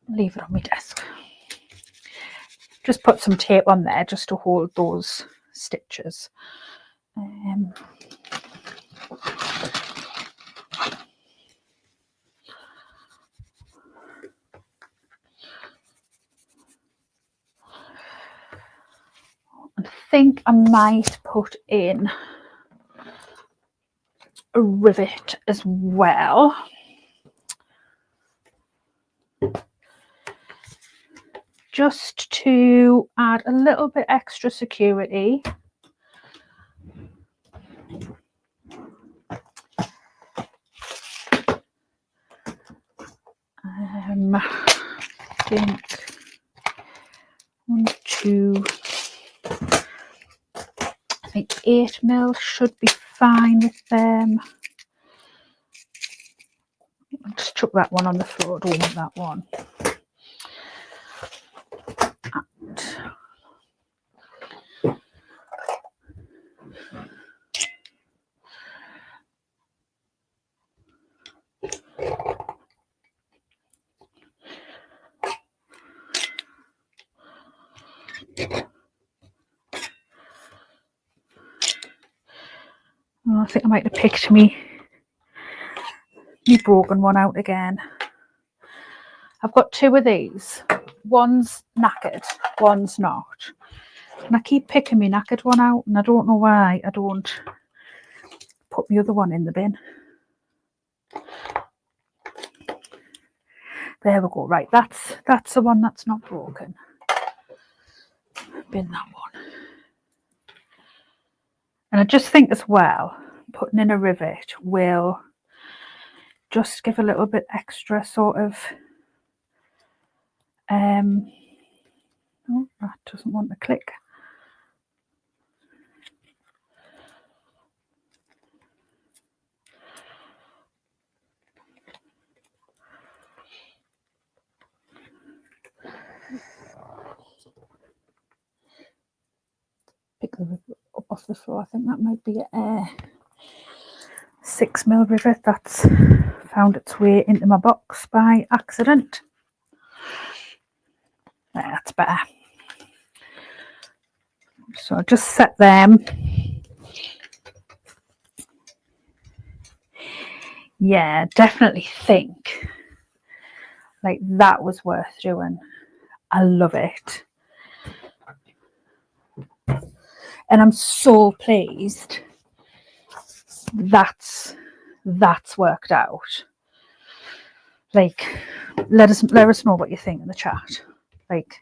Leave it on my desk. Just put some tape on there just to hold those stitches. I think I might put in a rivet as well. Just to add a little bit extra security. I think 8mm should be fine with them. I'll just chuck that one on the floor. I don't want that one. Oh, I think I might have picked me broken one out again. I've got two of these. One's knackered, one's not. And I keep picking my knackered one out, and I don't know why I don't put the other one in the bin. There we go. Right, that's the one that's not broken. Bin that one. And I just think as well, putting in a rivet will just give a little bit extra sort of oh, that doesn't want to click. Pick the rivet up off the floor. I think that might be a 6mm rivet that's found its way into my box by accident. There, that's better. So I just set them. Yeah, definitely think like that was worth doing. I love it. And I'm so pleased that's worked out. Like, let us know what you think in the chat. Like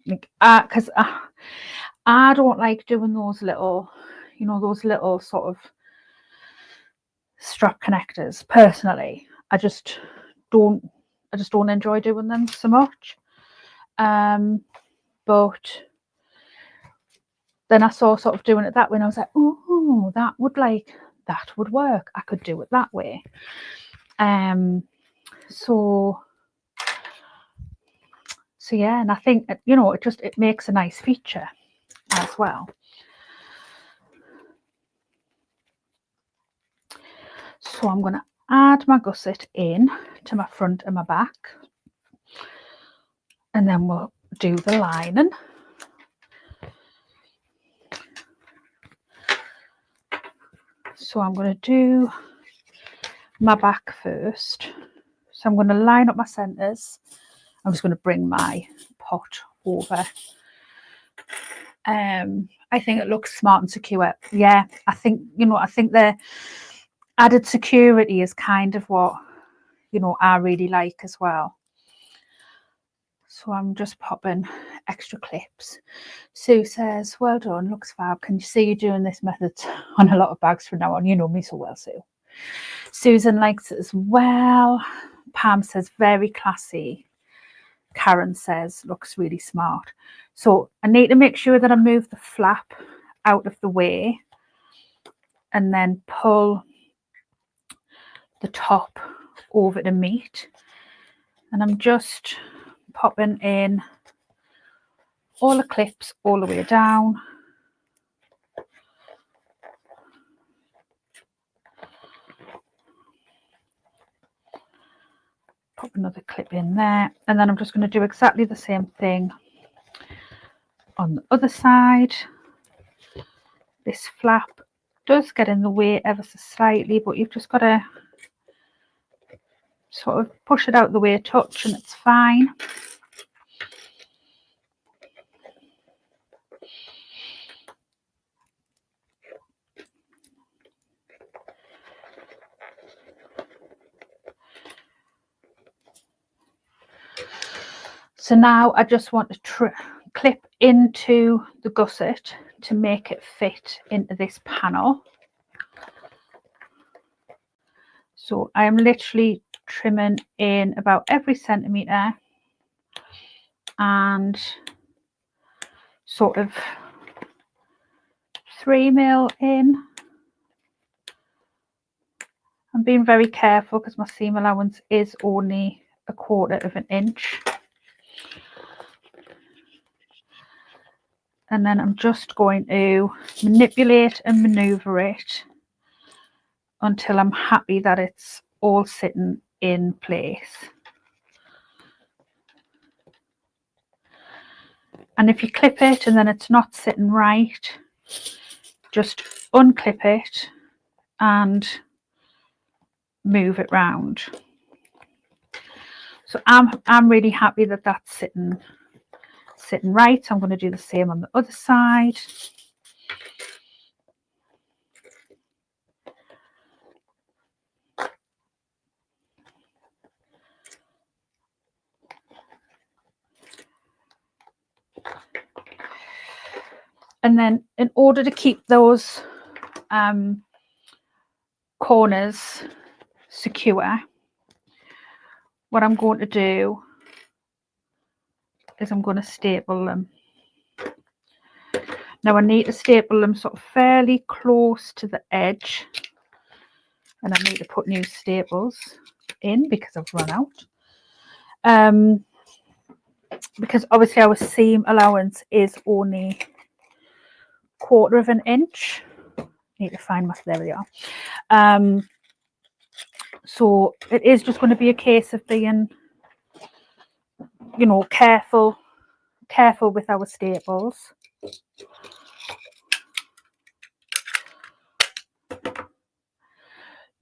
because I don't like doing those little, you know, those little sort of strap connectors personally. I just don't enjoy doing them so much. But then I saw sort of doing it that way, and I was like, oh, that would work. I could do it that way. So yeah, and I think, you know, it makes a nice feature as well. So I'm going to add my gusset in to my front and my back, and then we'll do the lining. So I'm going to do my back first. So I'm going to line up my centres. I'm just going to bring my pot over. I think it looks smart and secure. Yeah, I think, you know, I think the added security is kind of what, you know, I really like as well. So I'm just popping extra clips. Sue says, well done, looks fab. Can you see you doing this method on a lot of bags from now on? You know me so well, Sue. Susan likes it as well. Pam says, very classy. Karen says, looks really smart. So I need to make sure that I move the flap out of the way and then pull the top over to meet. And I'm just popping in all the clips all the way down. Pop another clip in there, and then I'm just going to do exactly the same thing on the other side. This flap does get in the way ever so slightly, but you've just got to sort of push it out the way a touch and it's fine. So now I just want to clip into the gusset to make it fit into this panel. So I am literally trimming in about every centimetre and sort of 3mm in. I'm being very careful because my seam allowance is only 1/4 of an inch. And then I'm just going to manipulate and maneuver it until I'm happy that it's all sitting in place. And if you clip it and then it's not sitting right, just unclip it and move it round. So I'm really happy that that's sitting right. So I'm going to do the same on the other side. And then in order to keep those corners secure, what I'm going to do is I'm going to staple them. Now I need to staple them sort of fairly close to the edge, and I need to put new staples in because I've run out. Because obviously our seam allowance is only 1/4 of an inch. Need to find my, there we are. So it is just going to be a case of being, you know, careful with our staples.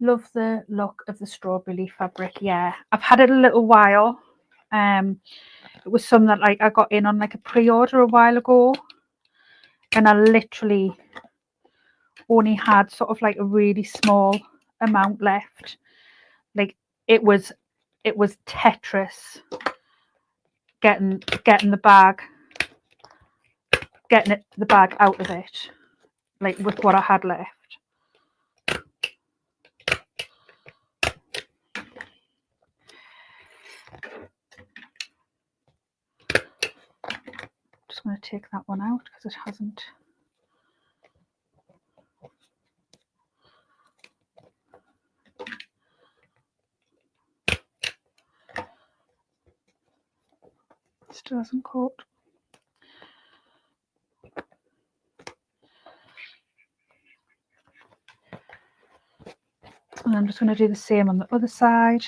Love the look of the strawberry leaf fabric. Yeah, I've had it a little while. It was some that like I got in on like a pre-order a while ago, and I literally only had sort of like a really small amount left. Like it was Tetris getting the bag out of it, like with what I had left. Just going to take that one out because it hasn't. Still hasn't caught. And I'm just going to do the same on the other side.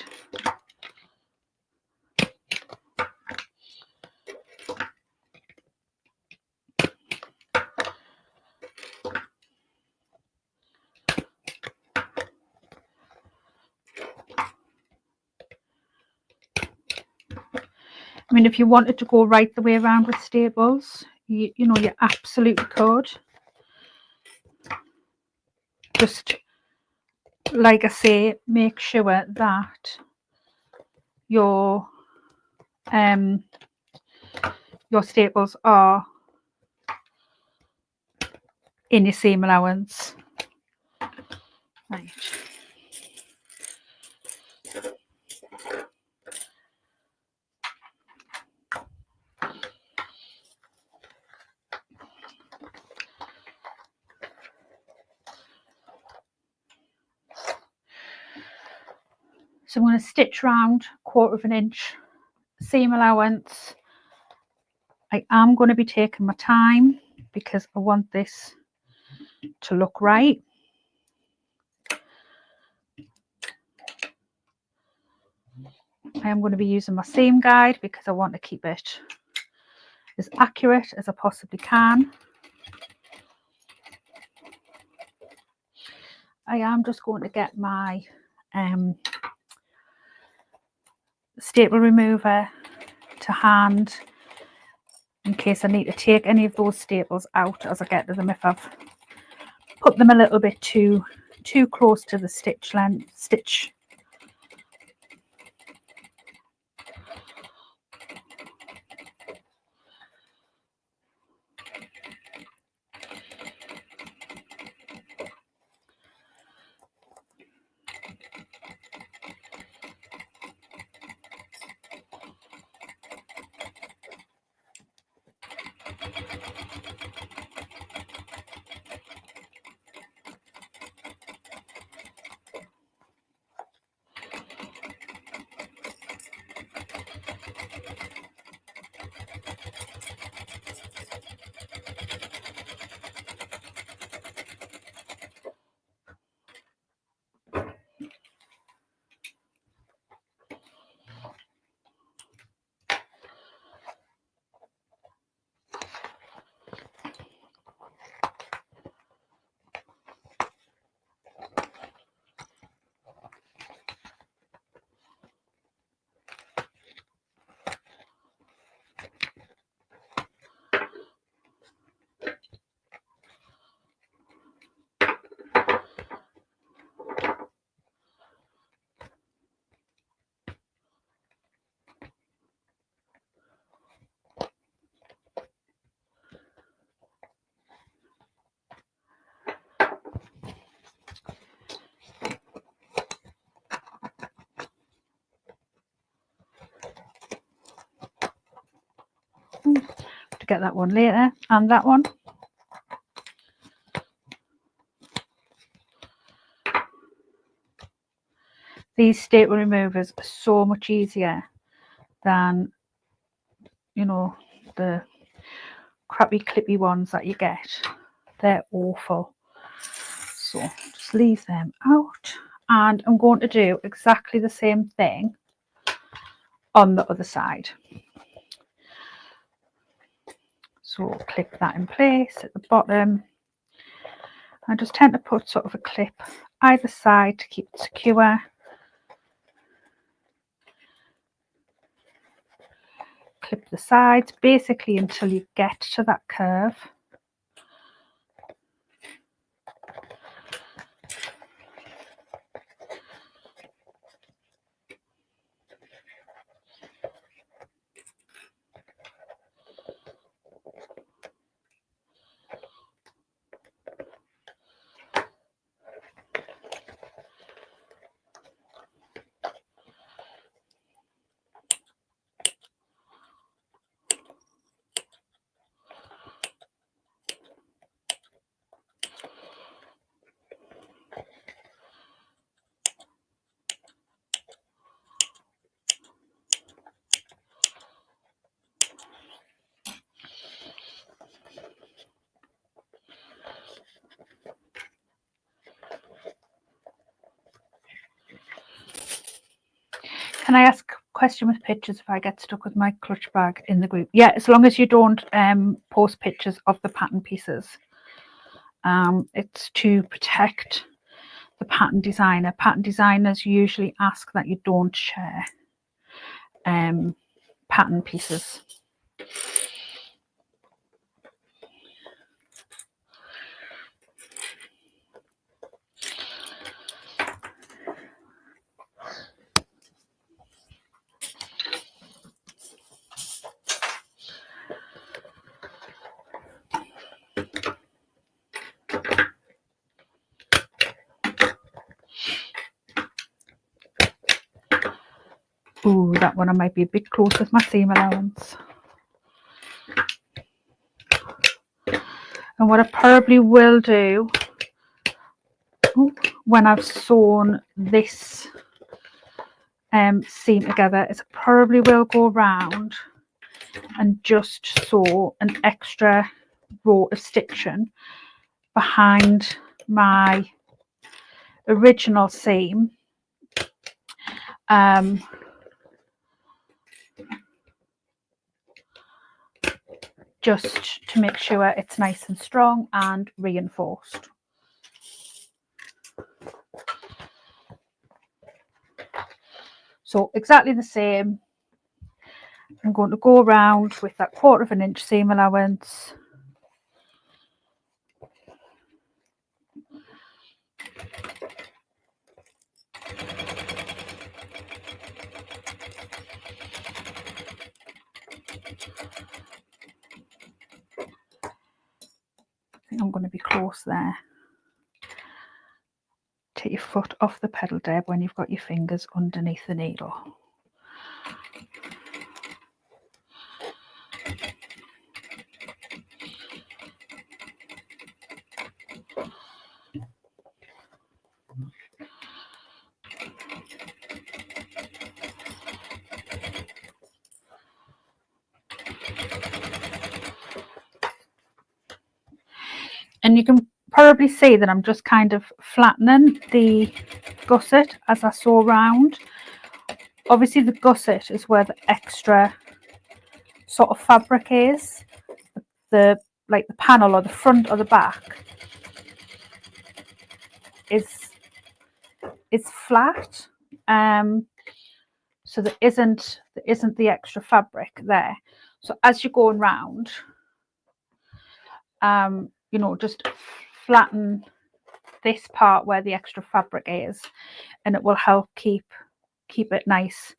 I mean, if you wanted to go right the way around with staples, you know, you absolutely could. Just, like I say, make sure that your staples are in your seam allowance. Right. So I'm going to stitch round 1/4 of an inch seam allowance. I am going to be taking my time because I want this to look right. I am going to be using my seam guide because I want to keep it as accurate as I possibly can. I am just going to get my staple remover to hand in case I need to take any of those staples out as I get to them if I've put them a little bit too close to the stitch length. get that one later, and that one. These staple removers are so much easier than, you know, the crappy clippy ones that you get. They're awful. So just leave them out, and I'm going to do exactly the same thing on the other side. So clip that in place at the bottom. I just tend to put sort of a clip either side to keep it secure. Clip the sides basically until you get to that curve. Can I ask a question with pictures if I get stuck with my clutch bag in the group? Yeah, as long as you don't post pictures of the pattern pieces. It's to protect the pattern designer. Pattern designers usually ask that you don't share pattern pieces. Ooh, that one I might be a bit close with my seam allowance. And what I probably will do when I've sewn this seam together is I probably will go around and just sew an extra row of stitching behind my original seam, just to make sure it's nice and strong and reinforced. So exactly the same. I'm going to go around with that 1/4 inch seam allowance. I think I'm going to be close there. Take your foot off the pedal, Deb, when you've got your fingers underneath the needle. And you can probably see that I'm just kind of flattening the gusset as I sew around. Obviously the gusset is where the extra sort of fabric is. The panel or the front or the back is flat, so there isn't the extra fabric there. So as you're going round, you know, just flatten this part where the extra fabric is, and it will help keep it nice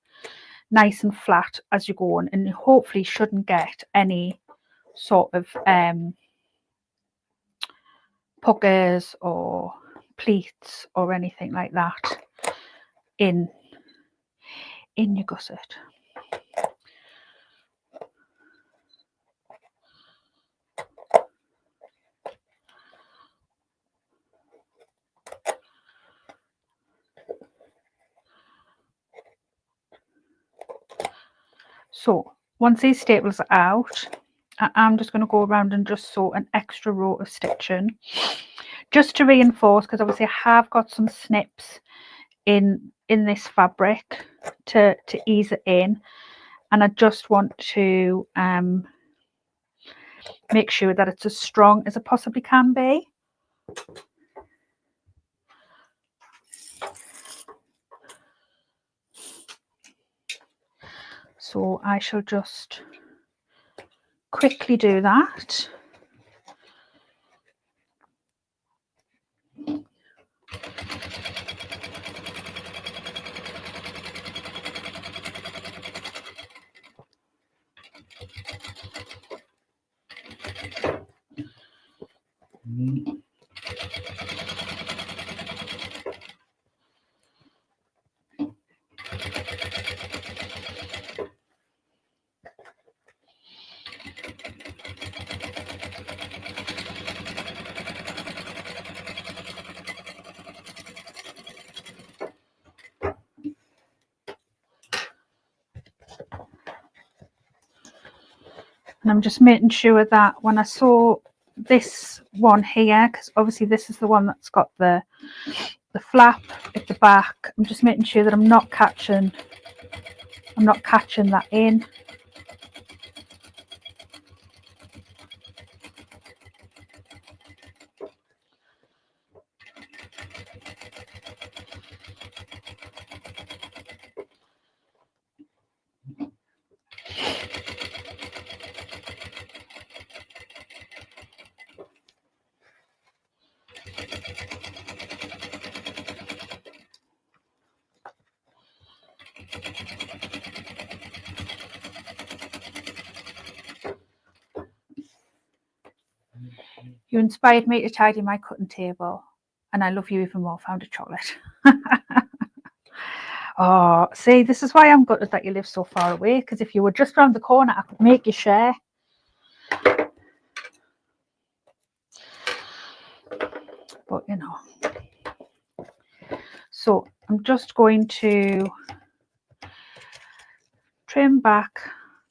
and flat as you go on, and you hopefully shouldn't get any sort of puckers or pleats or anything like that in your gusset. So once these staples are out, I'm just going to go around and just sew an extra row of stitching just to reinforce, because obviously I have got some snips in this fabric to ease it in, and I just want to make sure that it's as strong as it possibly can be. So I shall just quickly do that. And I'm just making sure that when I sew this one here, because obviously this is the one that's got the flap at the back, I'm just making sure that I'm not catching that in. You inspired me to tidy my cutting table, and I love you even more. Found a chocolate. Oh, see, this is why I'm gutted that you live so far away, because if you were just around the corner, I could make you share. But you know, so I'm just going to trim back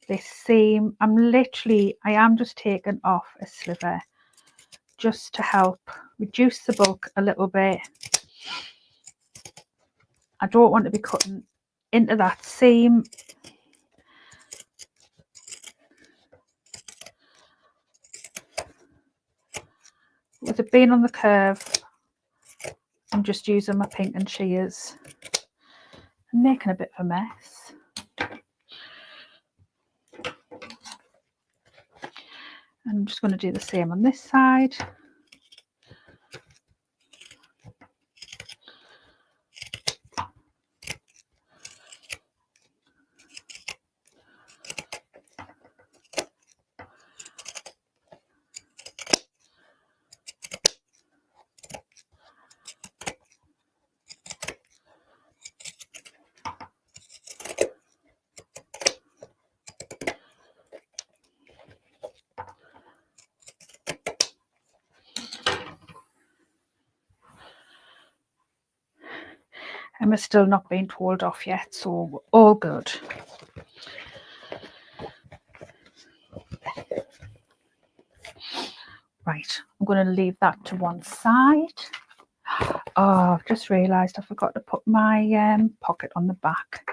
this seam. I am just taking off a sliver just to help reduce the bulk a little bit. I don't want to be cutting into that seam. With it being on the curve, I'm just using my pink and shears and making a bit of a mess. And I'm just going to do the same on this side. Emma's still not been told off yet, so all good. Right, I'm going to leave that to one side. Oh, I've just realised I forgot to put my pocket on the back.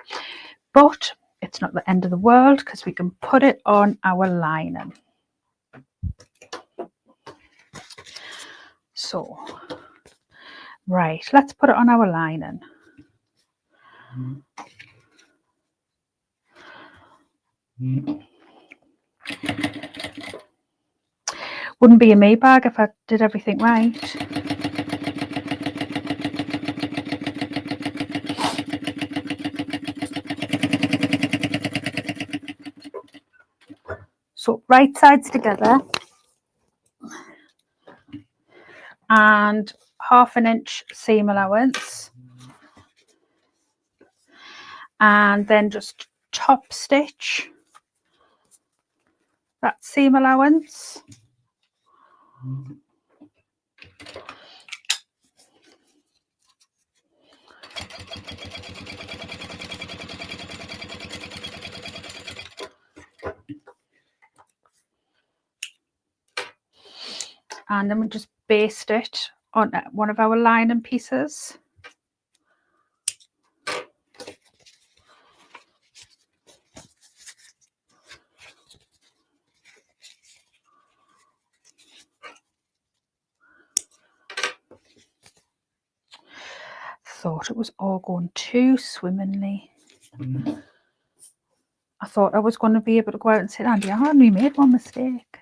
But it's not the end of the world, because we can put it on our lining. So, right, let's put it on our lining. Wouldn't be a me bag if I did everything right. So right sides together and 1/2 inch seam allowance, and then just top stitch that seam allowance. and then we just baste it on one of our lining pieces. Thought it was all going too swimmingly. I thought I was going to be able to go out and say, Andy, I only made one mistake.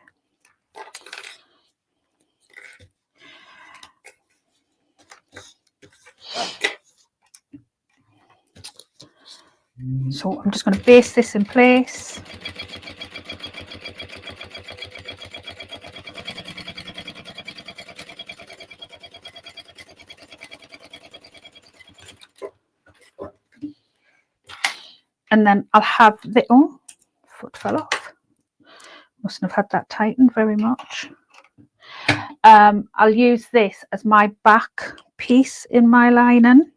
So I'm just going to baste this in place. And then I'll have the, oh, foot fell off. Mustn't have had that tightened very much. I'll use this as my back piece in my lining.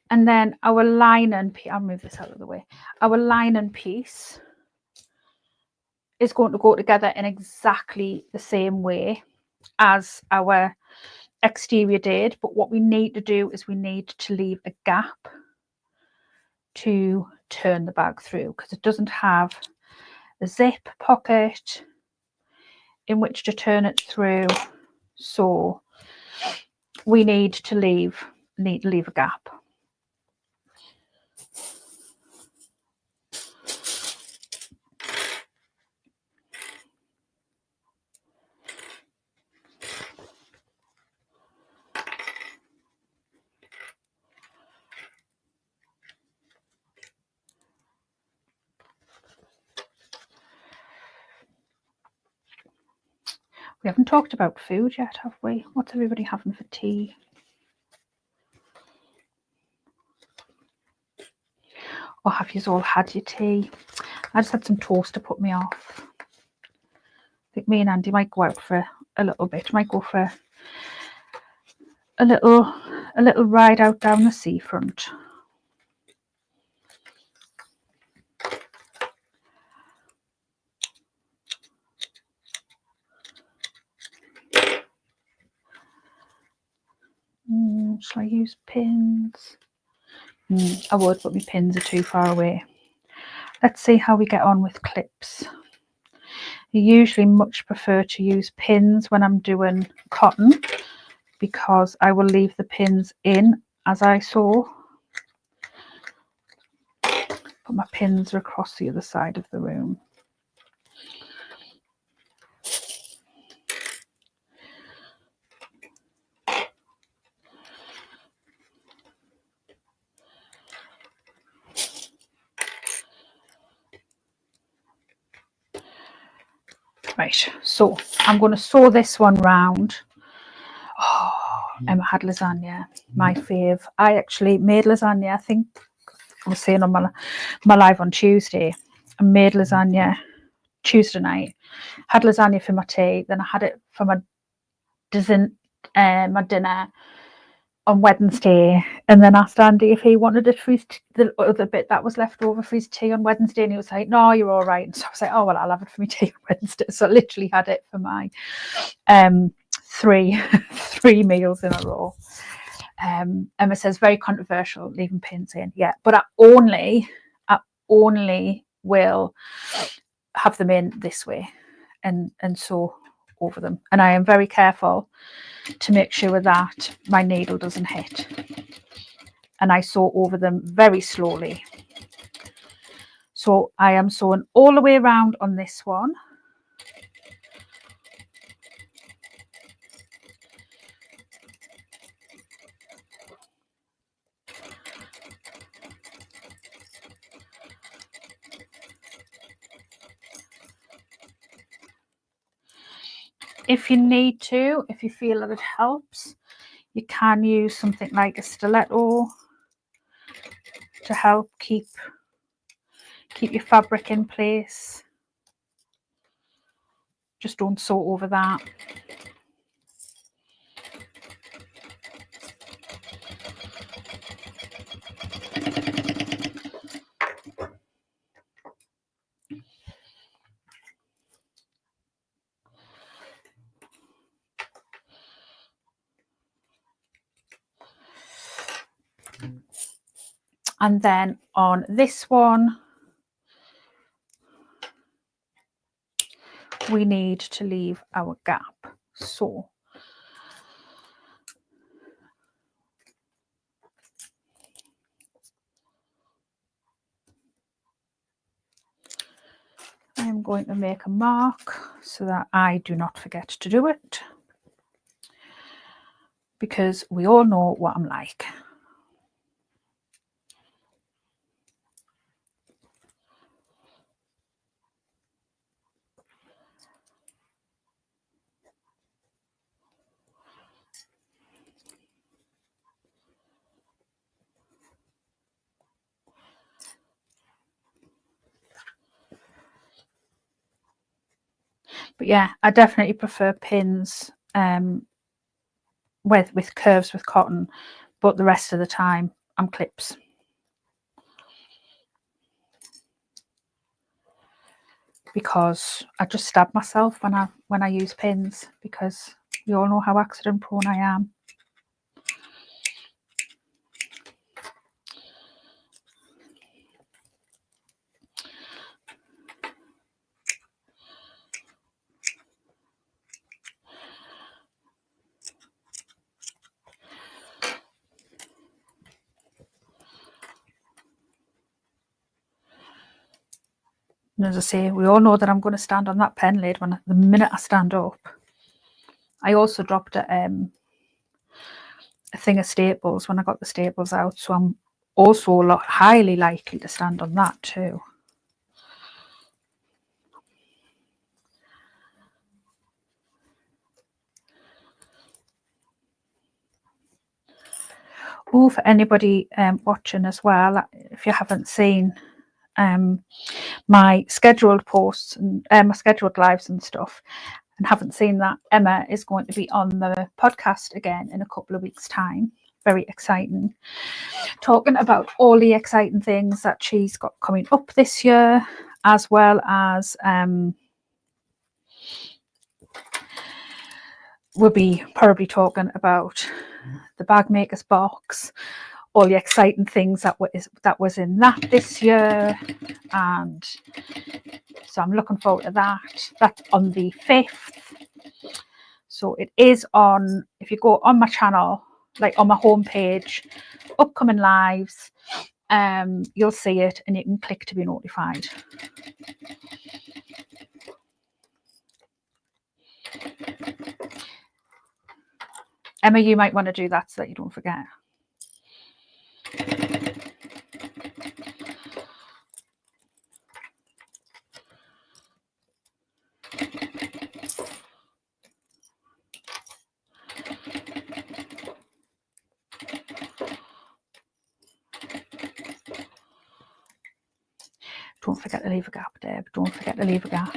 And then our lining piece, I'll move this out of the way. Our lining piece is going to go together in exactly the same way as our exterior did. But what we need to do is we need to leave a gap to turn the bag through, because it doesn't have a zip pocket in which to turn it through. So we need to leave a gap. We haven't talked about food yet, have we? What's everybody having for tea? Or have you all had your tea? I just had some toast to put me off. I think me and Andy might go out for a little bit. Might go for a little ride out down the seafront. Shall I use pins? I would, but my pins are too far away. Let's see how we get on with clips. I usually much prefer to use pins when I'm doing cotton, because I will leave the pins in as I sew. But my pins are across the other side of the room. Right, so I'm going to sew this one round. Oh, Emma had lasagna, my fave. I actually made lasagna, I think I was saying on my live on Tuesday. I made lasagna Tuesday night, had lasagna for my tea, then I had it for my dinner on Wednesday, and then asked Andy if he wanted it for the other bit that was left over for his tea on Wednesday, and he was like, no, you're all right. And so I was like, oh well, I'll have it for my tea on Wednesday. So I literally had it for my three meals in a row. Emma says very controversial leaving pins in. Yeah, but I only will have them in this way and sew over them, and I am very careful to make sure that my needle doesn't hit, and I sew over them very slowly. So I am sewing all the way around on this one. If you need to, if you feel that it helps, you can use something like a stiletto to help keep your fabric in place. Just don't sew over that. And then on this one, we need to leave our gap. So I'm going to make a mark so that I do not forget to do it, because we all know what I'm like. But yeah, I definitely prefer pins with curves with cotton, but the rest of the time I'm clips. Because I just stab myself when I use pins, because you all know how accident prone I am. And as I say, we all know that I'm going to stand on that pen lid the minute I stand up. I also dropped a thing of staples when I got the staples out, so I'm also highly likely to stand on that too. Oh, for anybody watching as well, if you haven't seen my scheduled posts and my scheduled lives and stuff, and haven't seen that, Emma is going to be on the podcast again in a couple of weeks' time. Very exciting, talking about all the exciting things that she's got coming up this year, as well as we'll be probably talking about the bag maker's box, all the exciting things that was in that this year, and so I'm looking forward to that. That's on the 5th. So it is on, if you go on my channel, like on my homepage, upcoming lives, you'll see it and you can click to be notified. Emma, you might want to do that so that you don't forget. Don't forget to leave a gap, Deb. Don't forget to leave a gap.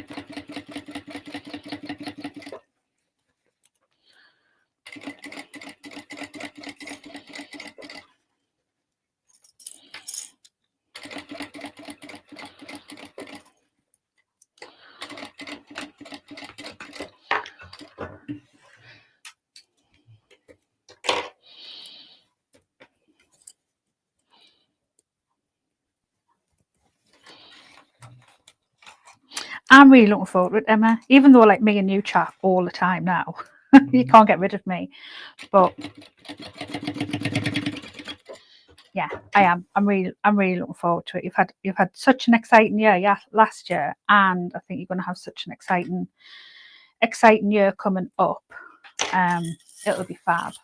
I'm really looking forward to it, Emma, even though like me and you chat all the time now. You can't get rid of me, but yeah, I am. I'm really looking forward to it. You've had such an exciting year, last year, and I think you're going to have such an exciting year coming up. It'll be fab.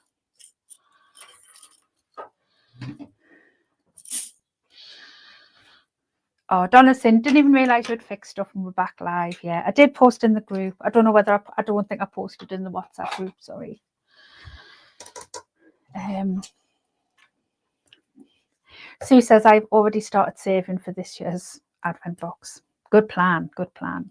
Oh, Donaldson, didn't even realise we'd fixed stuff and we're back live. Yeah, I did post in the group. I don't know whether I don't think I posted in the WhatsApp group. Sorry. Sue says I've already started saving for this year's advent box. Good plan. Good plan.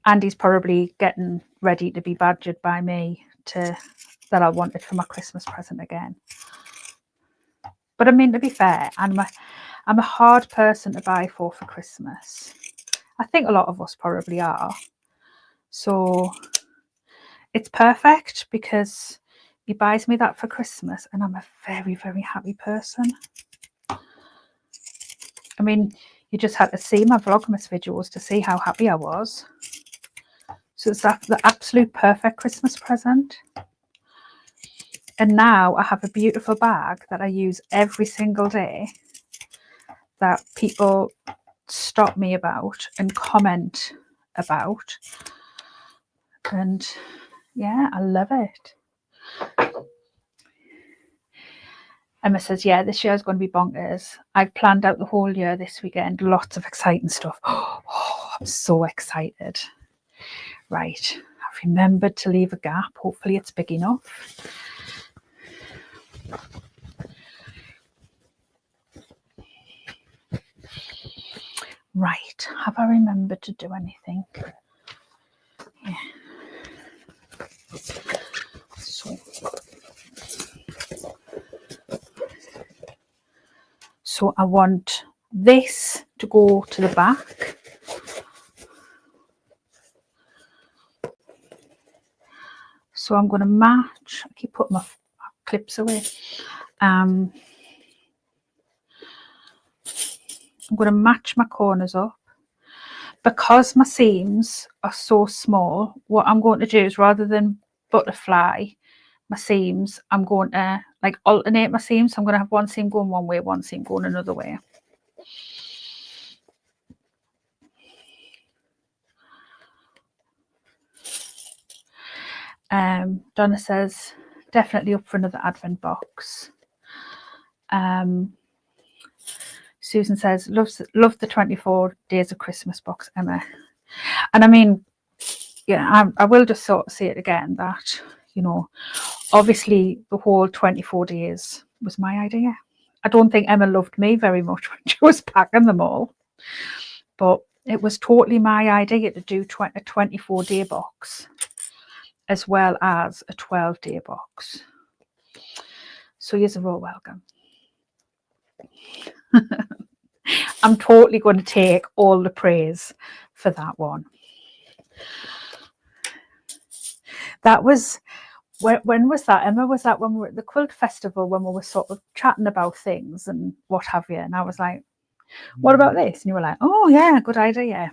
Andy's probably getting ready to be badgered by me that I wanted for my Christmas present again. But I mean, to be fair, I'm a hard person to buy for Christmas. I think a lot of us probably are. So it's perfect because he buys me that for Christmas, and I'm a very, very happy person. I mean, you just had to see my Vlogmas videos to see how happy I was. So it's the absolute perfect Christmas present. And now I have a beautiful bag that I use every single day that people stop me about and comment about. And yeah, I love it. Emma says, yeah, this year is going to be bonkers. I've planned out the whole year this weekend. Lots of exciting stuff. Oh, I'm so excited. Right. I've remembered to leave a gap. Hopefully it's big enough. Right. Have I remembered to do anything? Yeah. So I want this to go to the back. So I'm going to match. I keep putting my clips away. I'm going to match my corners up. Because my seams are so small, what I'm going to do is, rather than butterfly my seams, I'm going to like alternate my seams. So I'm going to have one seam going one way, one seam going another way. Donna says, definitely up for another advent box. Susan says, love the 24 days of Christmas box, Emma. And I mean, yeah, I will just sort of say it again that, you know, obviously the whole 24 days was my idea. I don't think Emma loved me very much when she was packing them all, but it was totally my idea to do a 24-day box as well as a 12-day box. So you're all welcome. I'm totally going to take all the praise for that one. That was, when was that, Emma? Was that when we were at the Quilt Festival, when we were sort of chatting about things and what have you? And I was like, what about this? And you were like, oh yeah, good idea.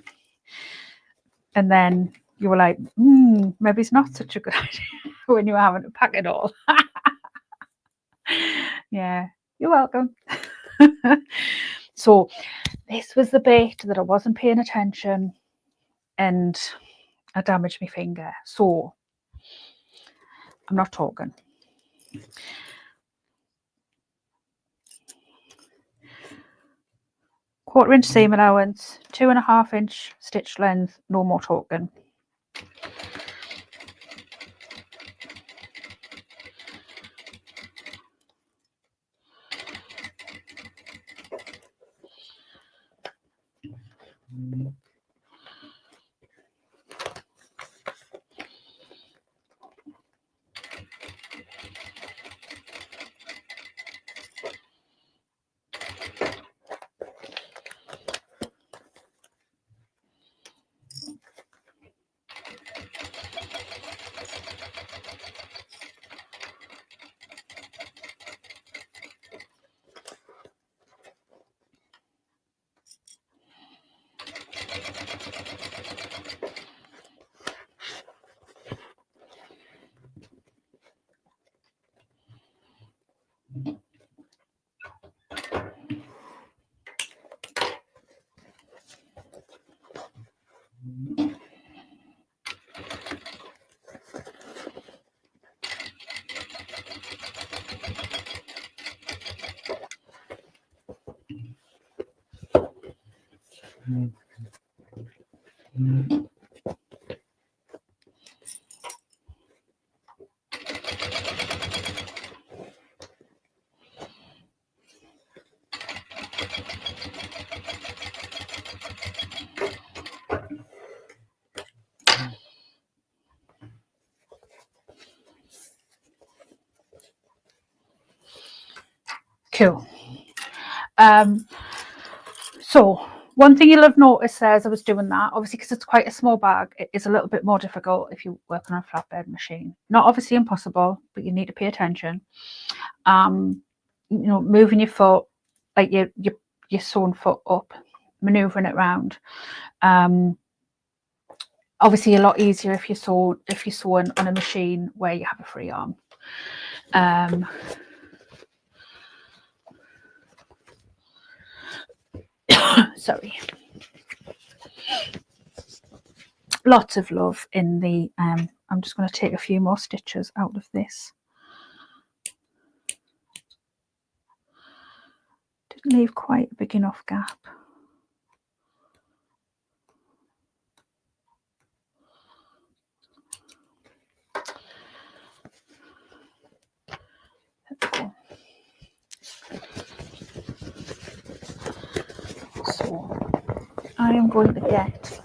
And then you were like, maybe it's not such a good idea when you were having to pack it all. Yeah, you're welcome. So this was the bit that I wasn't paying attention and I damaged my finger. So I'm not talking. Quarter-inch seam allowance, 2.5-inch stitch length, no more talking. Cool. So One thing you'll have noticed there as I was doing that, obviously because it's quite a small bag, it is a little bit more difficult if you're working on a flatbed machine. Not obviously impossible, but you need to pay attention. You know, moving your foot, like your sewn foot up, manoeuvring it around. Obviously a lot easier if you're sewing on a machine where you have a free arm. Sorry. Lots of love in the I'm just going to take a few more stitches out of this. Didn't leave quite a big enough gap. So I am going to get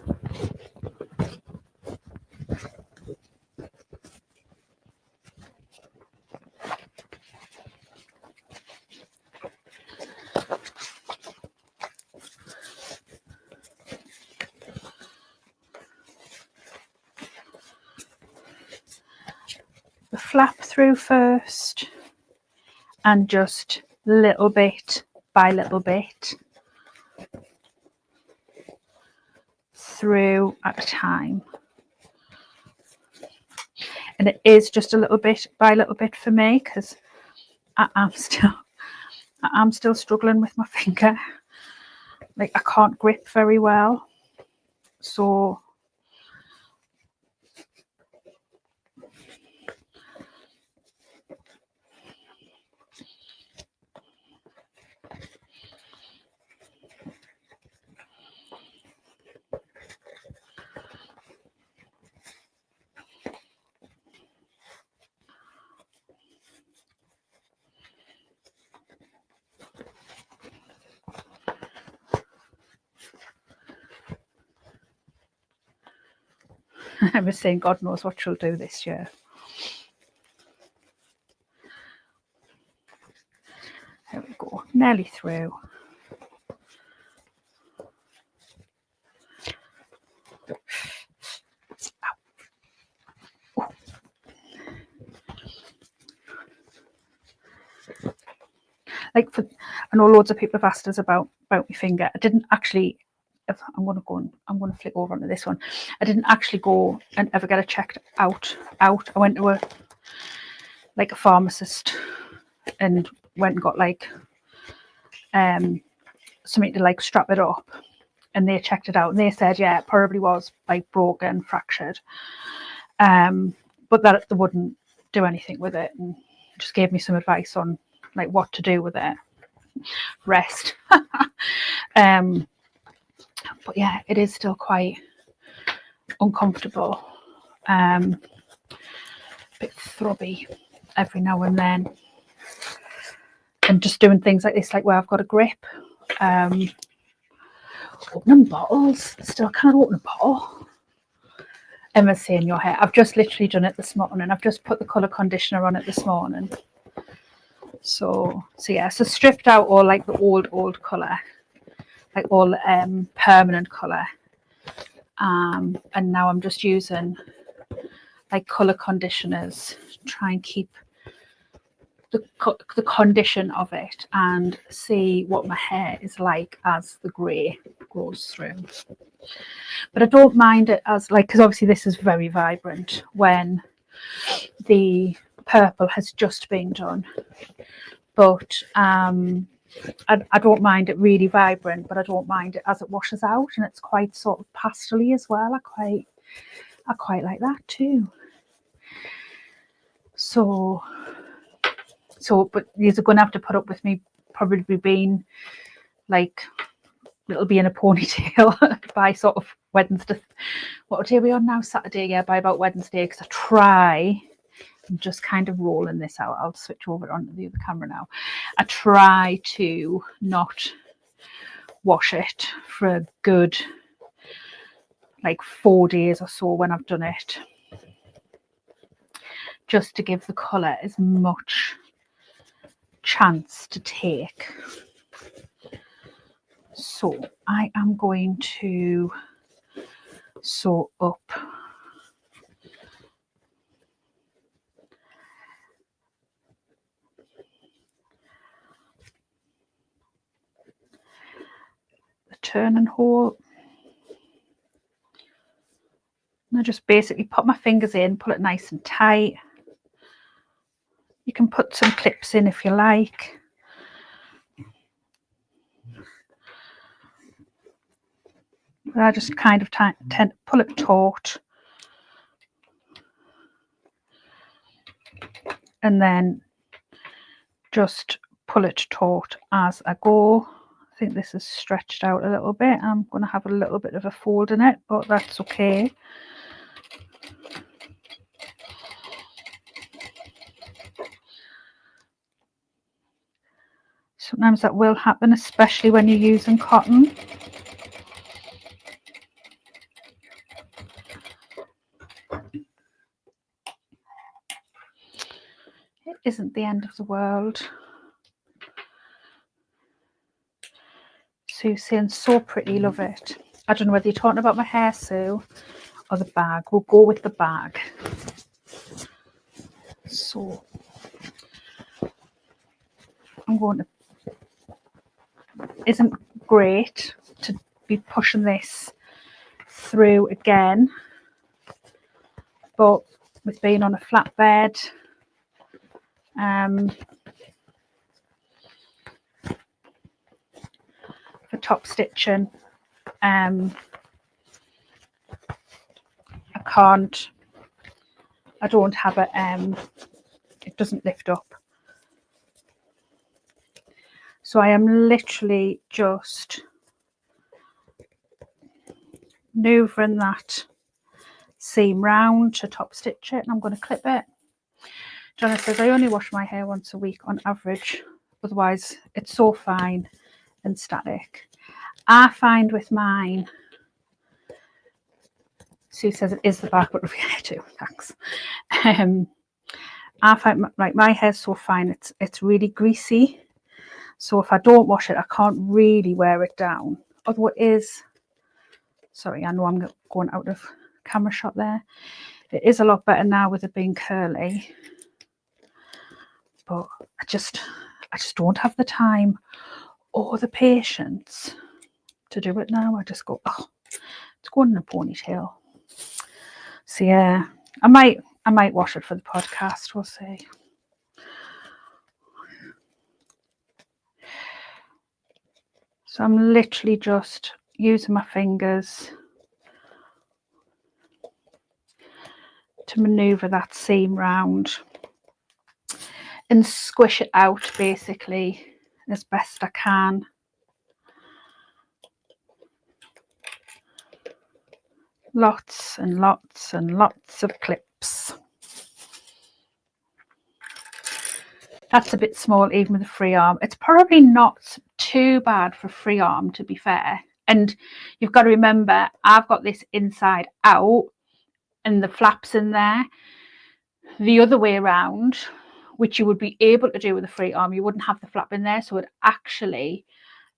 the flap through first, and just little bit by little bit through at a time. And it is just a little bit by little bit for me because I am still struggling with my finger. Like I can't grip very well, so I was saying God knows what she'll do this year. There we go, nearly through. Like I know loads of people have asked us about my finger. I didn't actually. I'm going to flick over onto this one. I didn't actually go and ever get it checked out. I went to a pharmacist and went and got like something to like strap it up, and they checked it out and they said yeah, it probably was like broken, fractured, but that they wouldn't do anything with it, and just gave me some advice on like what to do with it. Rest. But yeah, it is still quite uncomfortable, a bit throbby every now and then, and just doing things like this, like where I've got a grip, opening bottles. Still can't open a bottle. Emma's saying your hair. I've just literally done it this morning. I've just put the colour conditioner on it this morning. So yeah, so stripped out all like the old colour, like all permanent colour, and now I'm just using like colour conditioners to try and keep the condition of it and see what my hair is like as the grey goes through. But I don't mind it as like, because obviously this is very vibrant when the purple has just been done, but I don't mind it really vibrant, but I don't mind it as it washes out and it's quite sort of pastel-y as well. I quite like that too. So but you're going to have to put up with me probably being like, it'll be in a ponytail by sort of Wednesday. What day are we on now? Saturday, yeah, by about Wednesday, because I try. I'm just kind of rolling this out. I'll switch over onto the other camera now. I try to not wash it for a good like 4 days or so when I've done it, just to give the colour as much chance to take. So I am going to sew up the turning hole. And I just basically put my fingers in, pull it nice and tight. You can put some clips in if you like. But I just kind of tend to pull it taut. And then just pull it taut as I go. I think this is stretched out a little bit. I'm going to have a little bit of a fold in it, but that's okay. Sometimes that will happen, especially when you're using cotton. It isn't the end of the world. Sue's saying, so pretty, love it. I don't know whether you're talking about my hair, Sue, or the bag. We'll go with the bag. So I'm going to, isn't great to be pushing this through again, but with being on a flatbed, for top stitching, I don't have it, it doesn't lift up. So I am literally just maneuvering that seam round to top stitch it, and I'm going to clip it. Jonna says, I only wash my hair once a week on average, otherwise it's so fine and static. I find with mine, Sue says it is the back, but over here too, thanks. I find like my hair's so fine, it's really greasy. So if I don't wash it, I can't really wear it down. Although it is, sorry, I know I'm going out of camera shot there. It is a lot better now with it being curly. But I just don't have the time or the patience to do it now. I just go, oh, it's going in a ponytail. So yeah, I might wash it for the podcast, we'll see. So I'm literally just using my fingers to maneuver that seam round and squish it out basically as best I can. Lots and lots and lots of clips. That's a bit small even with a free arm. It's probably not too bad for free arm, to be fair. And you've got to remember, I've got this inside out and the flaps in there. The other way around, which you would be able to do with a free arm, you wouldn't have the flap in there, so it would actually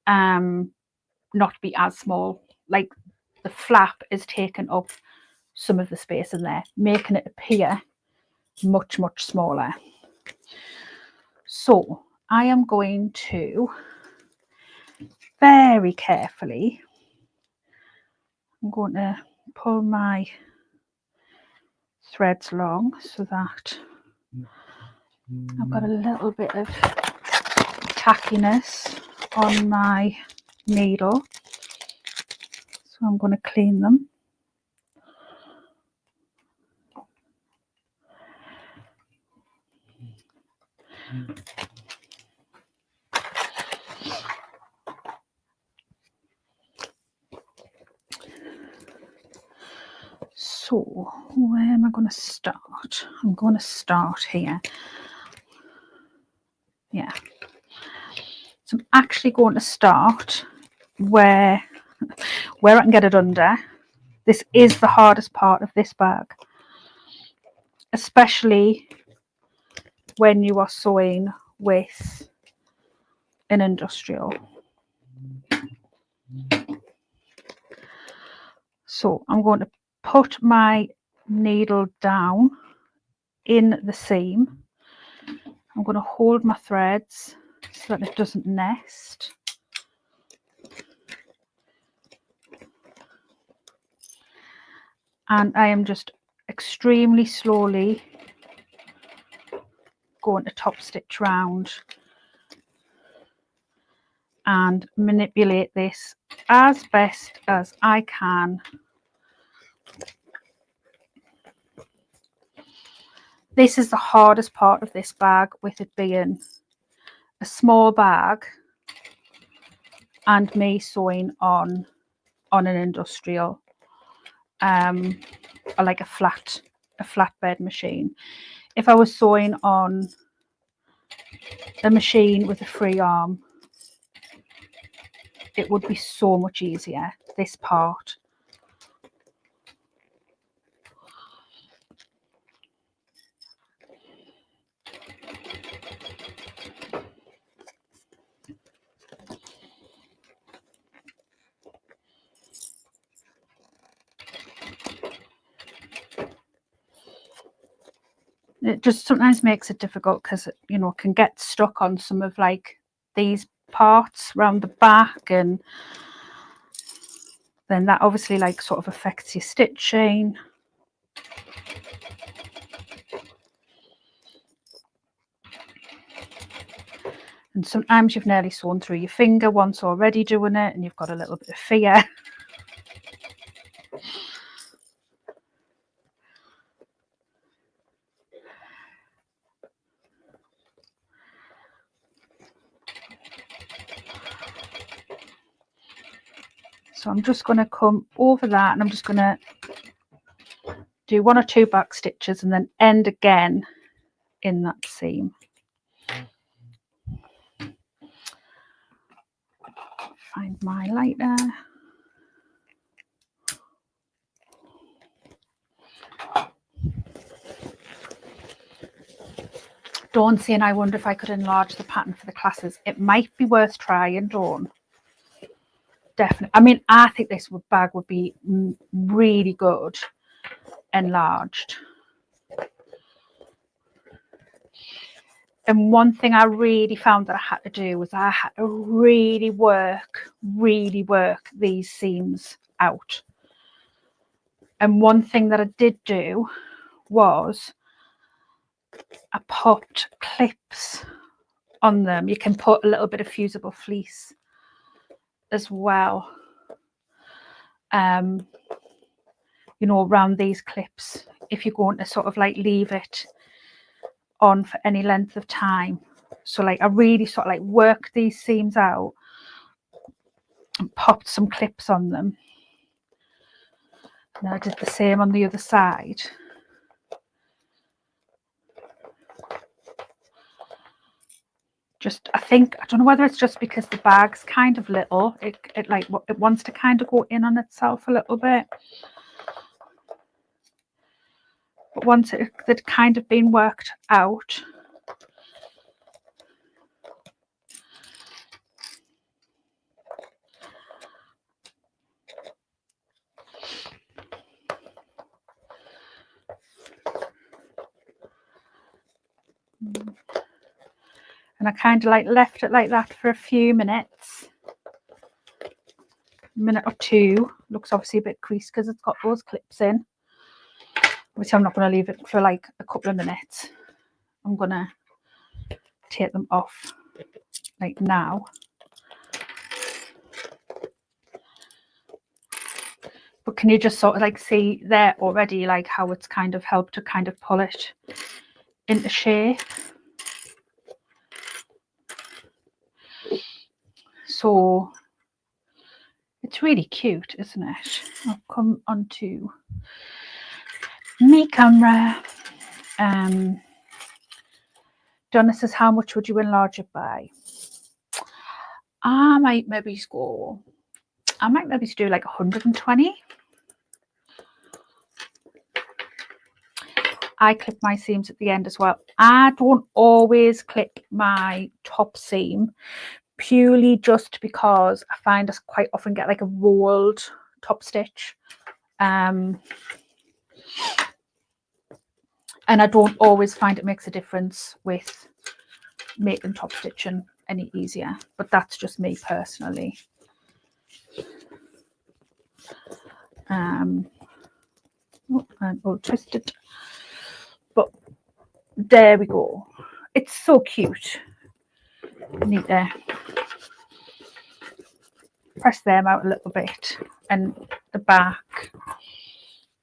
not be as small. Like the flap is taking up some of the space in there, making it appear much, much smaller. So I am going to very carefully, I'm going to pull my threads along so that I've got a little bit of tackiness on my needle. So I'm going to clean them. So where am I going to start? I'm going to start here. Yeah. So I'm actually going to start where I can get it under. This is the hardest part of this bag, especially when you are sewing with an industrial. So I'm going to put my needle down in the seam. I'm going to hold my threads so that it doesn't nest. And I am just extremely slowly going to top stitch round and manipulate this as best as I can. This is the hardest part of this bag, with it being a small bag and me sewing on an industrial or like a flatbed machine. If I was sewing on a machine with a free arm, it would be so much easier, this part. It just sometimes makes it difficult because, you know, it can get stuck on some of like these parts around the back, and then that obviously like sort of affects your stitching. And sometimes you've nearly sewn through your finger once already doing it, and you've got a little bit of fear. So I'm just going to come over that, and I'm just going to do 1 or 2 back stitches and then end again in that seam. Find my lighter. Dawn saying, I wonder if I could enlarge the pattern for the classes. It might be worth trying, Dawn. Definitely. I mean, I think this bag would be really good enlarged. And one thing I really found that I had to do was I had to really work these seams out. And one thing that I did do was I popped clips on them. You can put a little bit of fusible fleece as well, you know, around these clips, if you're going to sort of like leave it on for any length of time. So like I really sort of like worked these seams out and popped some clips on them. And then I did the same on the other side. Just, I don't know whether it's just because the bag's kind of little, it wants to kind of go in on itself a little bit. But once it had kind of been worked out, and I kind of like left it like that for a few minutes, a minute or two. Looks obviously a bit creased because it's got those clips in. Obviously I'm not going to leave it for like a couple of minutes. I'm going to take them off like now. But can you just sort of like see there already like how it's kind of helped to kind of pull it into shape? So it's really cute, isn't it? I'll come onto me camera. Donna says, how much would you enlarge it by? I might maybe do like 120. I clip my seams at the end as well. I don't always clip my top seam purely just because I find I quite often get like a rolled top stitch, and I don't always find it makes a difference with making top stitching any easier, but that's just me personally. I'm all twisted, but there we go. It's so cute. I need to press them out a little bit, and the back,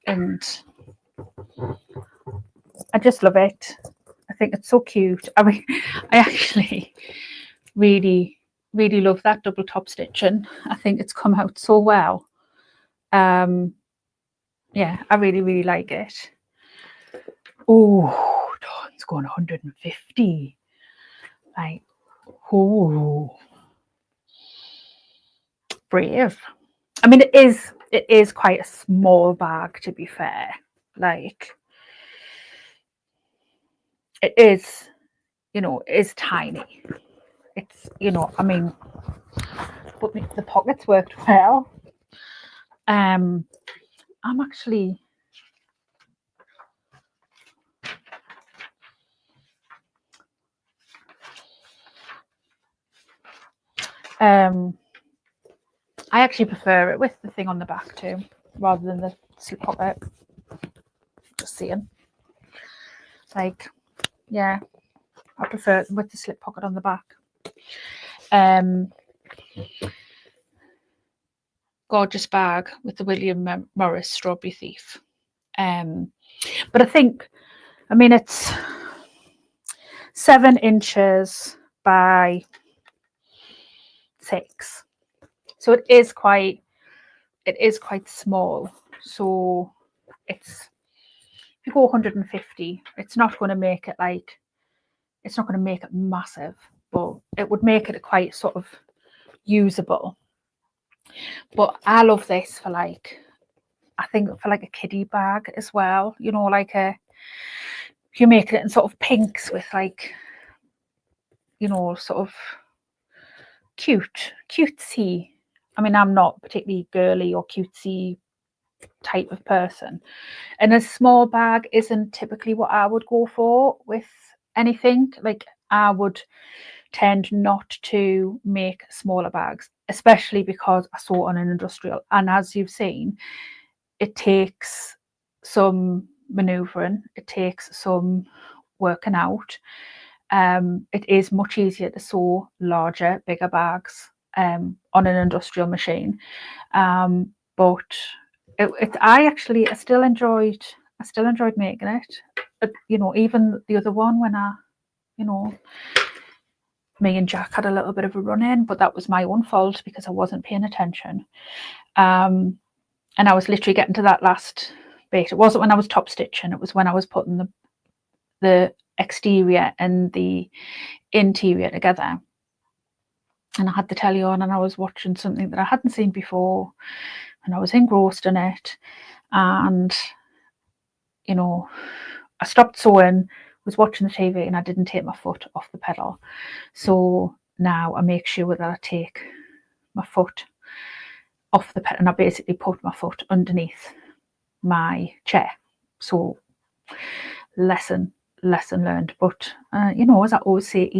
and I just love it. I think it's so cute. I mean, I actually really love that double top stitching. I think it's come out so well. Yeah, I really like it. Oh, it's going 150. Like, oh, brave. I mean, it is quite a small bag, to be fair. Like, it is, you know, it is tiny. It's, you know, I mean, but the pockets worked well. I'm actually I actually prefer it with the thing on the back too, rather than the slip pocket. Just saying. Like, yeah, I prefer it with the slip pocket on the back. Gorgeous bag with the William Morris Strawberry Thief. But I think, I mean, it's 7 inches by 6, so it is quite small. So it's, if you go 150, it's not going to make it like, it's not going to make it massive, but it would make it quite sort of usable. But I love this for like, I think for like a kiddie bag as well, you know, like you make it in sort of pinks with like, you know, sort of cutesy. I mean, I'm not particularly girly or cutesy type of person, and a small bag isn't typically what I would go for with anything. Like, I would tend not to make smaller bags, especially because I sew on an industrial, and as you've seen, it takes some maneuvering, it takes some working out. It is much easier to sew larger, bigger bags on an industrial machine, but I still enjoyed making it. You know, even the other one, when you know, me and Jack had a little bit of a run in, but that was my own fault because I wasn't paying attention. And I was literally getting to that last bit. It wasn't when I was top stitching, it was when I was putting the exterior and the interior together. And I had the telly on and I was watching something that I hadn't seen before, and I was engrossed in it. And, you know, I stopped sewing, was watching the TV, and I didn't take my foot off the pedal. So now I make sure that I take my foot off the pedal, and I basically put my foot underneath my chair. So lesson learned. But you know, as I always say,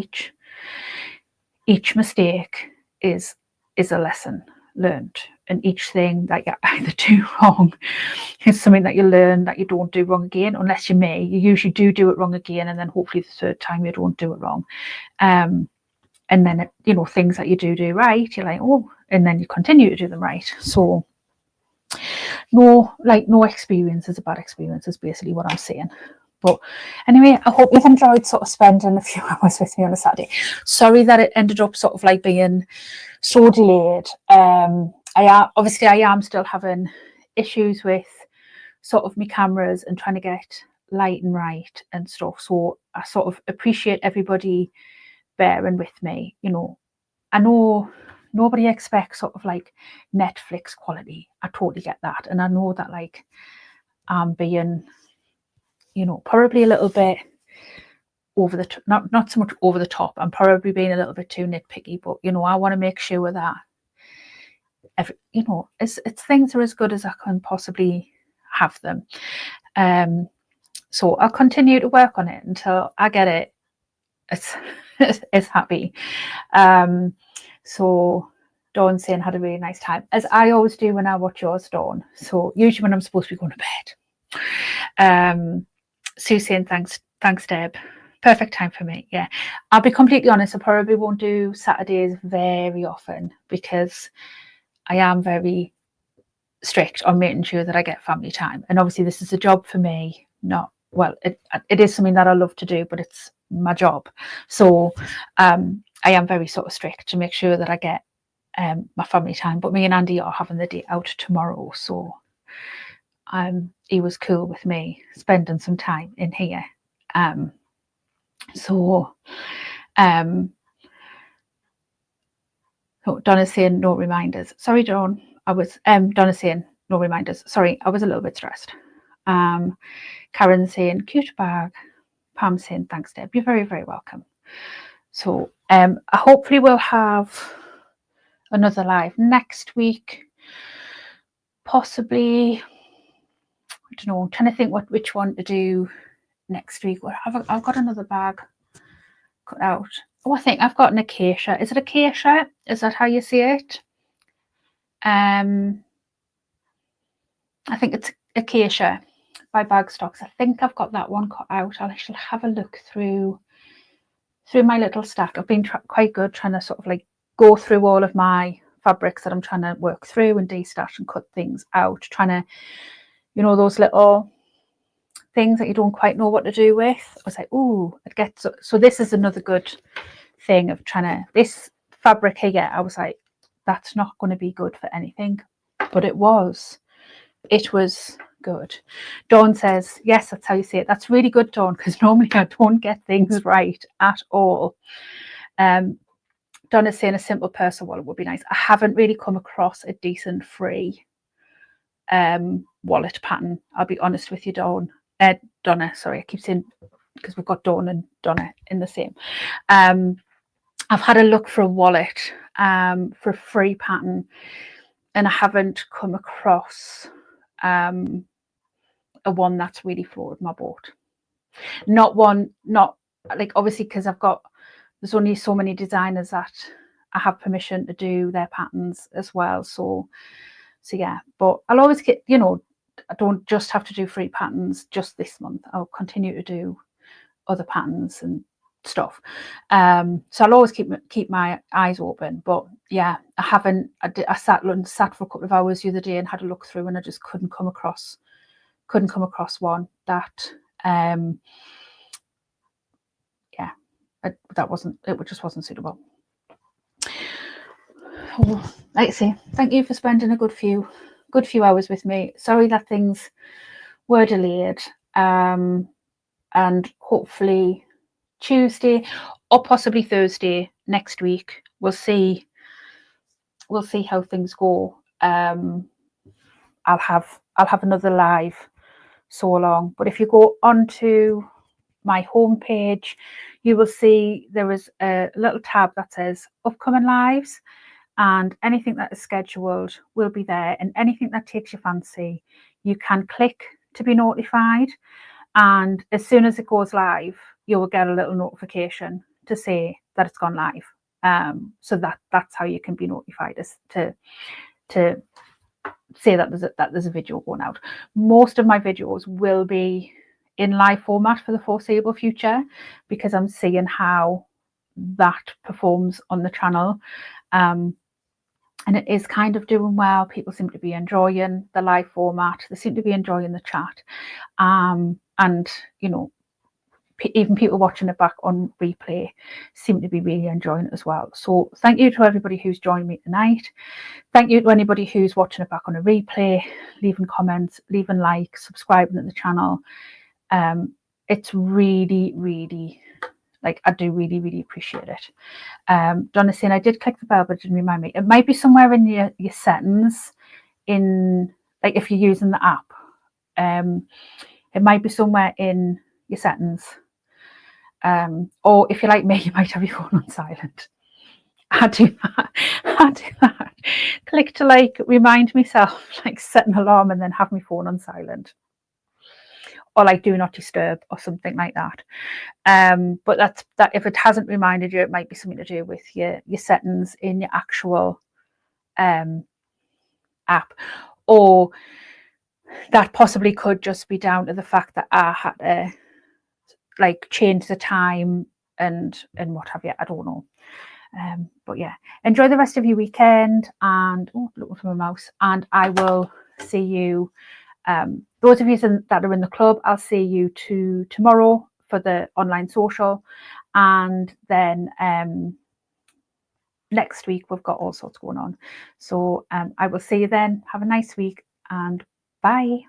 each mistake is a lesson learned, and each thing that you either do wrong is something that you learn that you don't do wrong again, unless you usually do it wrong again, and then hopefully the third time you don't do it wrong. And then, you know, things that you do right, you're like, oh, and then you continue to do them right. So no experience is a bad experience, is basically what I'm saying. But anyway, I hope you've enjoyed sort of spending a few hours with me on a Saturday. Sorry that it ended up sort of like being so delayed. I am still having issues with sort of my cameras and trying to get lighting right and stuff. So I sort of appreciate everybody bearing with me. You know, I know nobody expects sort of like Netflix quality. I totally get that. And I know that, like, I'm being, you know, probably a little bit over the not so much over the top. I'm probably being a little bit too nitpicky, but you know, I want to make sure that you know, it's things are as good as I can possibly have them. So I'll continue to work on it until I get it. It's happy. So Dawn saying had a really nice time, as I always do when I watch yours, Dawn. So usually when I'm supposed to be going to bed. Sue saying thanks, Deb. Perfect time for me. Yeah, I'll be completely honest, I probably won't do Saturdays very often because I am very strict on making sure that I get family time. And obviously this is a job for me, not, well, it is something that I love to do, but it's my job. So I am very sort of strict to make sure that I get my family time. But me and Andy are having the day out tomorrow, so he was cool with me spending some time in here. So Donna's saying no reminders. Sorry, Dawn. I was Donna's saying no reminders. Sorry, I was a little bit stressed. Karen saying cute bag. Pam saying thanks, Deb. You're very, very welcome. So I hopefully will have another live next week. Possibly, I don't know, I'm trying to think which one to do next week. I've got another bag cut out. Oh, I think I've got an acacia. Is it acacia? Is that how you see it? I think it's acacia by Bagstocks. I think I've got that one cut out. I shall have a look through my little stack. I've been quite good trying to sort of like go through all of my fabrics that I'm trying to work through and de-stash and cut things out, trying to, you know, those little things that you don't quite know what to do with. I was like, oh, it gets so this is another good thing of trying to, this fabric here, I was like, that's not going to be good for anything, but it was good. Dawn says, yes, that's how you say it. That's really good, Dawn, because normally I don't get things right at all. Donna's saying a simple purse or wallet would be nice. I haven't really come across a decent free wallet pattern, I'll be honest with you, Dawn. Donna, sorry, I keep saying, because we've got Dawn and Donna in the same. I've had a look for a wallet for a free pattern, and I haven't come across a one that's really floated my boat. Not like, obviously, because there's only so many designers that I have permission to do their patterns as well. So yeah, but I'll always get, you know, I don't just have to do free patterns just this month. I'll continue to do other patterns and stuff. So I'll always keep my eyes open. But yeah, I sat for a couple of hours the other day and had a look through, and I just couldn't come across one that it just wasn't suitable. Oh, like I say, thank you for spending a good few hours with me. Sorry that things were delayed, and hopefully Tuesday or possibly Thursday next week we'll see how things go. I'll have another live so long, but if you go onto my homepage, you will see there is a little tab that says upcoming lives, and anything that is scheduled will be there, and anything that takes your fancy you can click to be notified, and as soon as it goes live you will get a little notification to say that it's gone live. So that's how you can be notified, is to say that there's a video going out. Most of my videos will be in live format for the foreseeable future, because I'm seeing how that performs on the channel, and it is kind of doing well. People seem to be enjoying the live format, they seem to be enjoying the chat, and you know, even people watching it back on replay seem to be really enjoying it as well. So thank you to everybody who's joined me tonight. Thank you to anybody who's watching it back on a replay, leaving comments, leaving likes, subscribing to the channel. It's really, really, like, I do really, really appreciate it. Donna saying, I did click the bell, but it didn't remind me. It might be somewhere in your settings, in, like, if you're using the app, it might be somewhere in your settings. Or if you're like me, you might have your phone on silent. I do that. I do that. Click to like remind myself, like set an alarm and then have my phone on silent. Or like do not disturb or something like that. But that's that. If it hasn't reminded you, it might be something to do with your settings in your actual app, or that possibly could just be down to the fact that I had to like change the time and what have you. I don't know. But yeah, enjoy the rest of your weekend, and looking for my mouse, and I will see you. Those of you that are in the club, I'll see you tomorrow for the online social, and then next week we've got all sorts going on. So I will see you then. Have a nice week, and bye.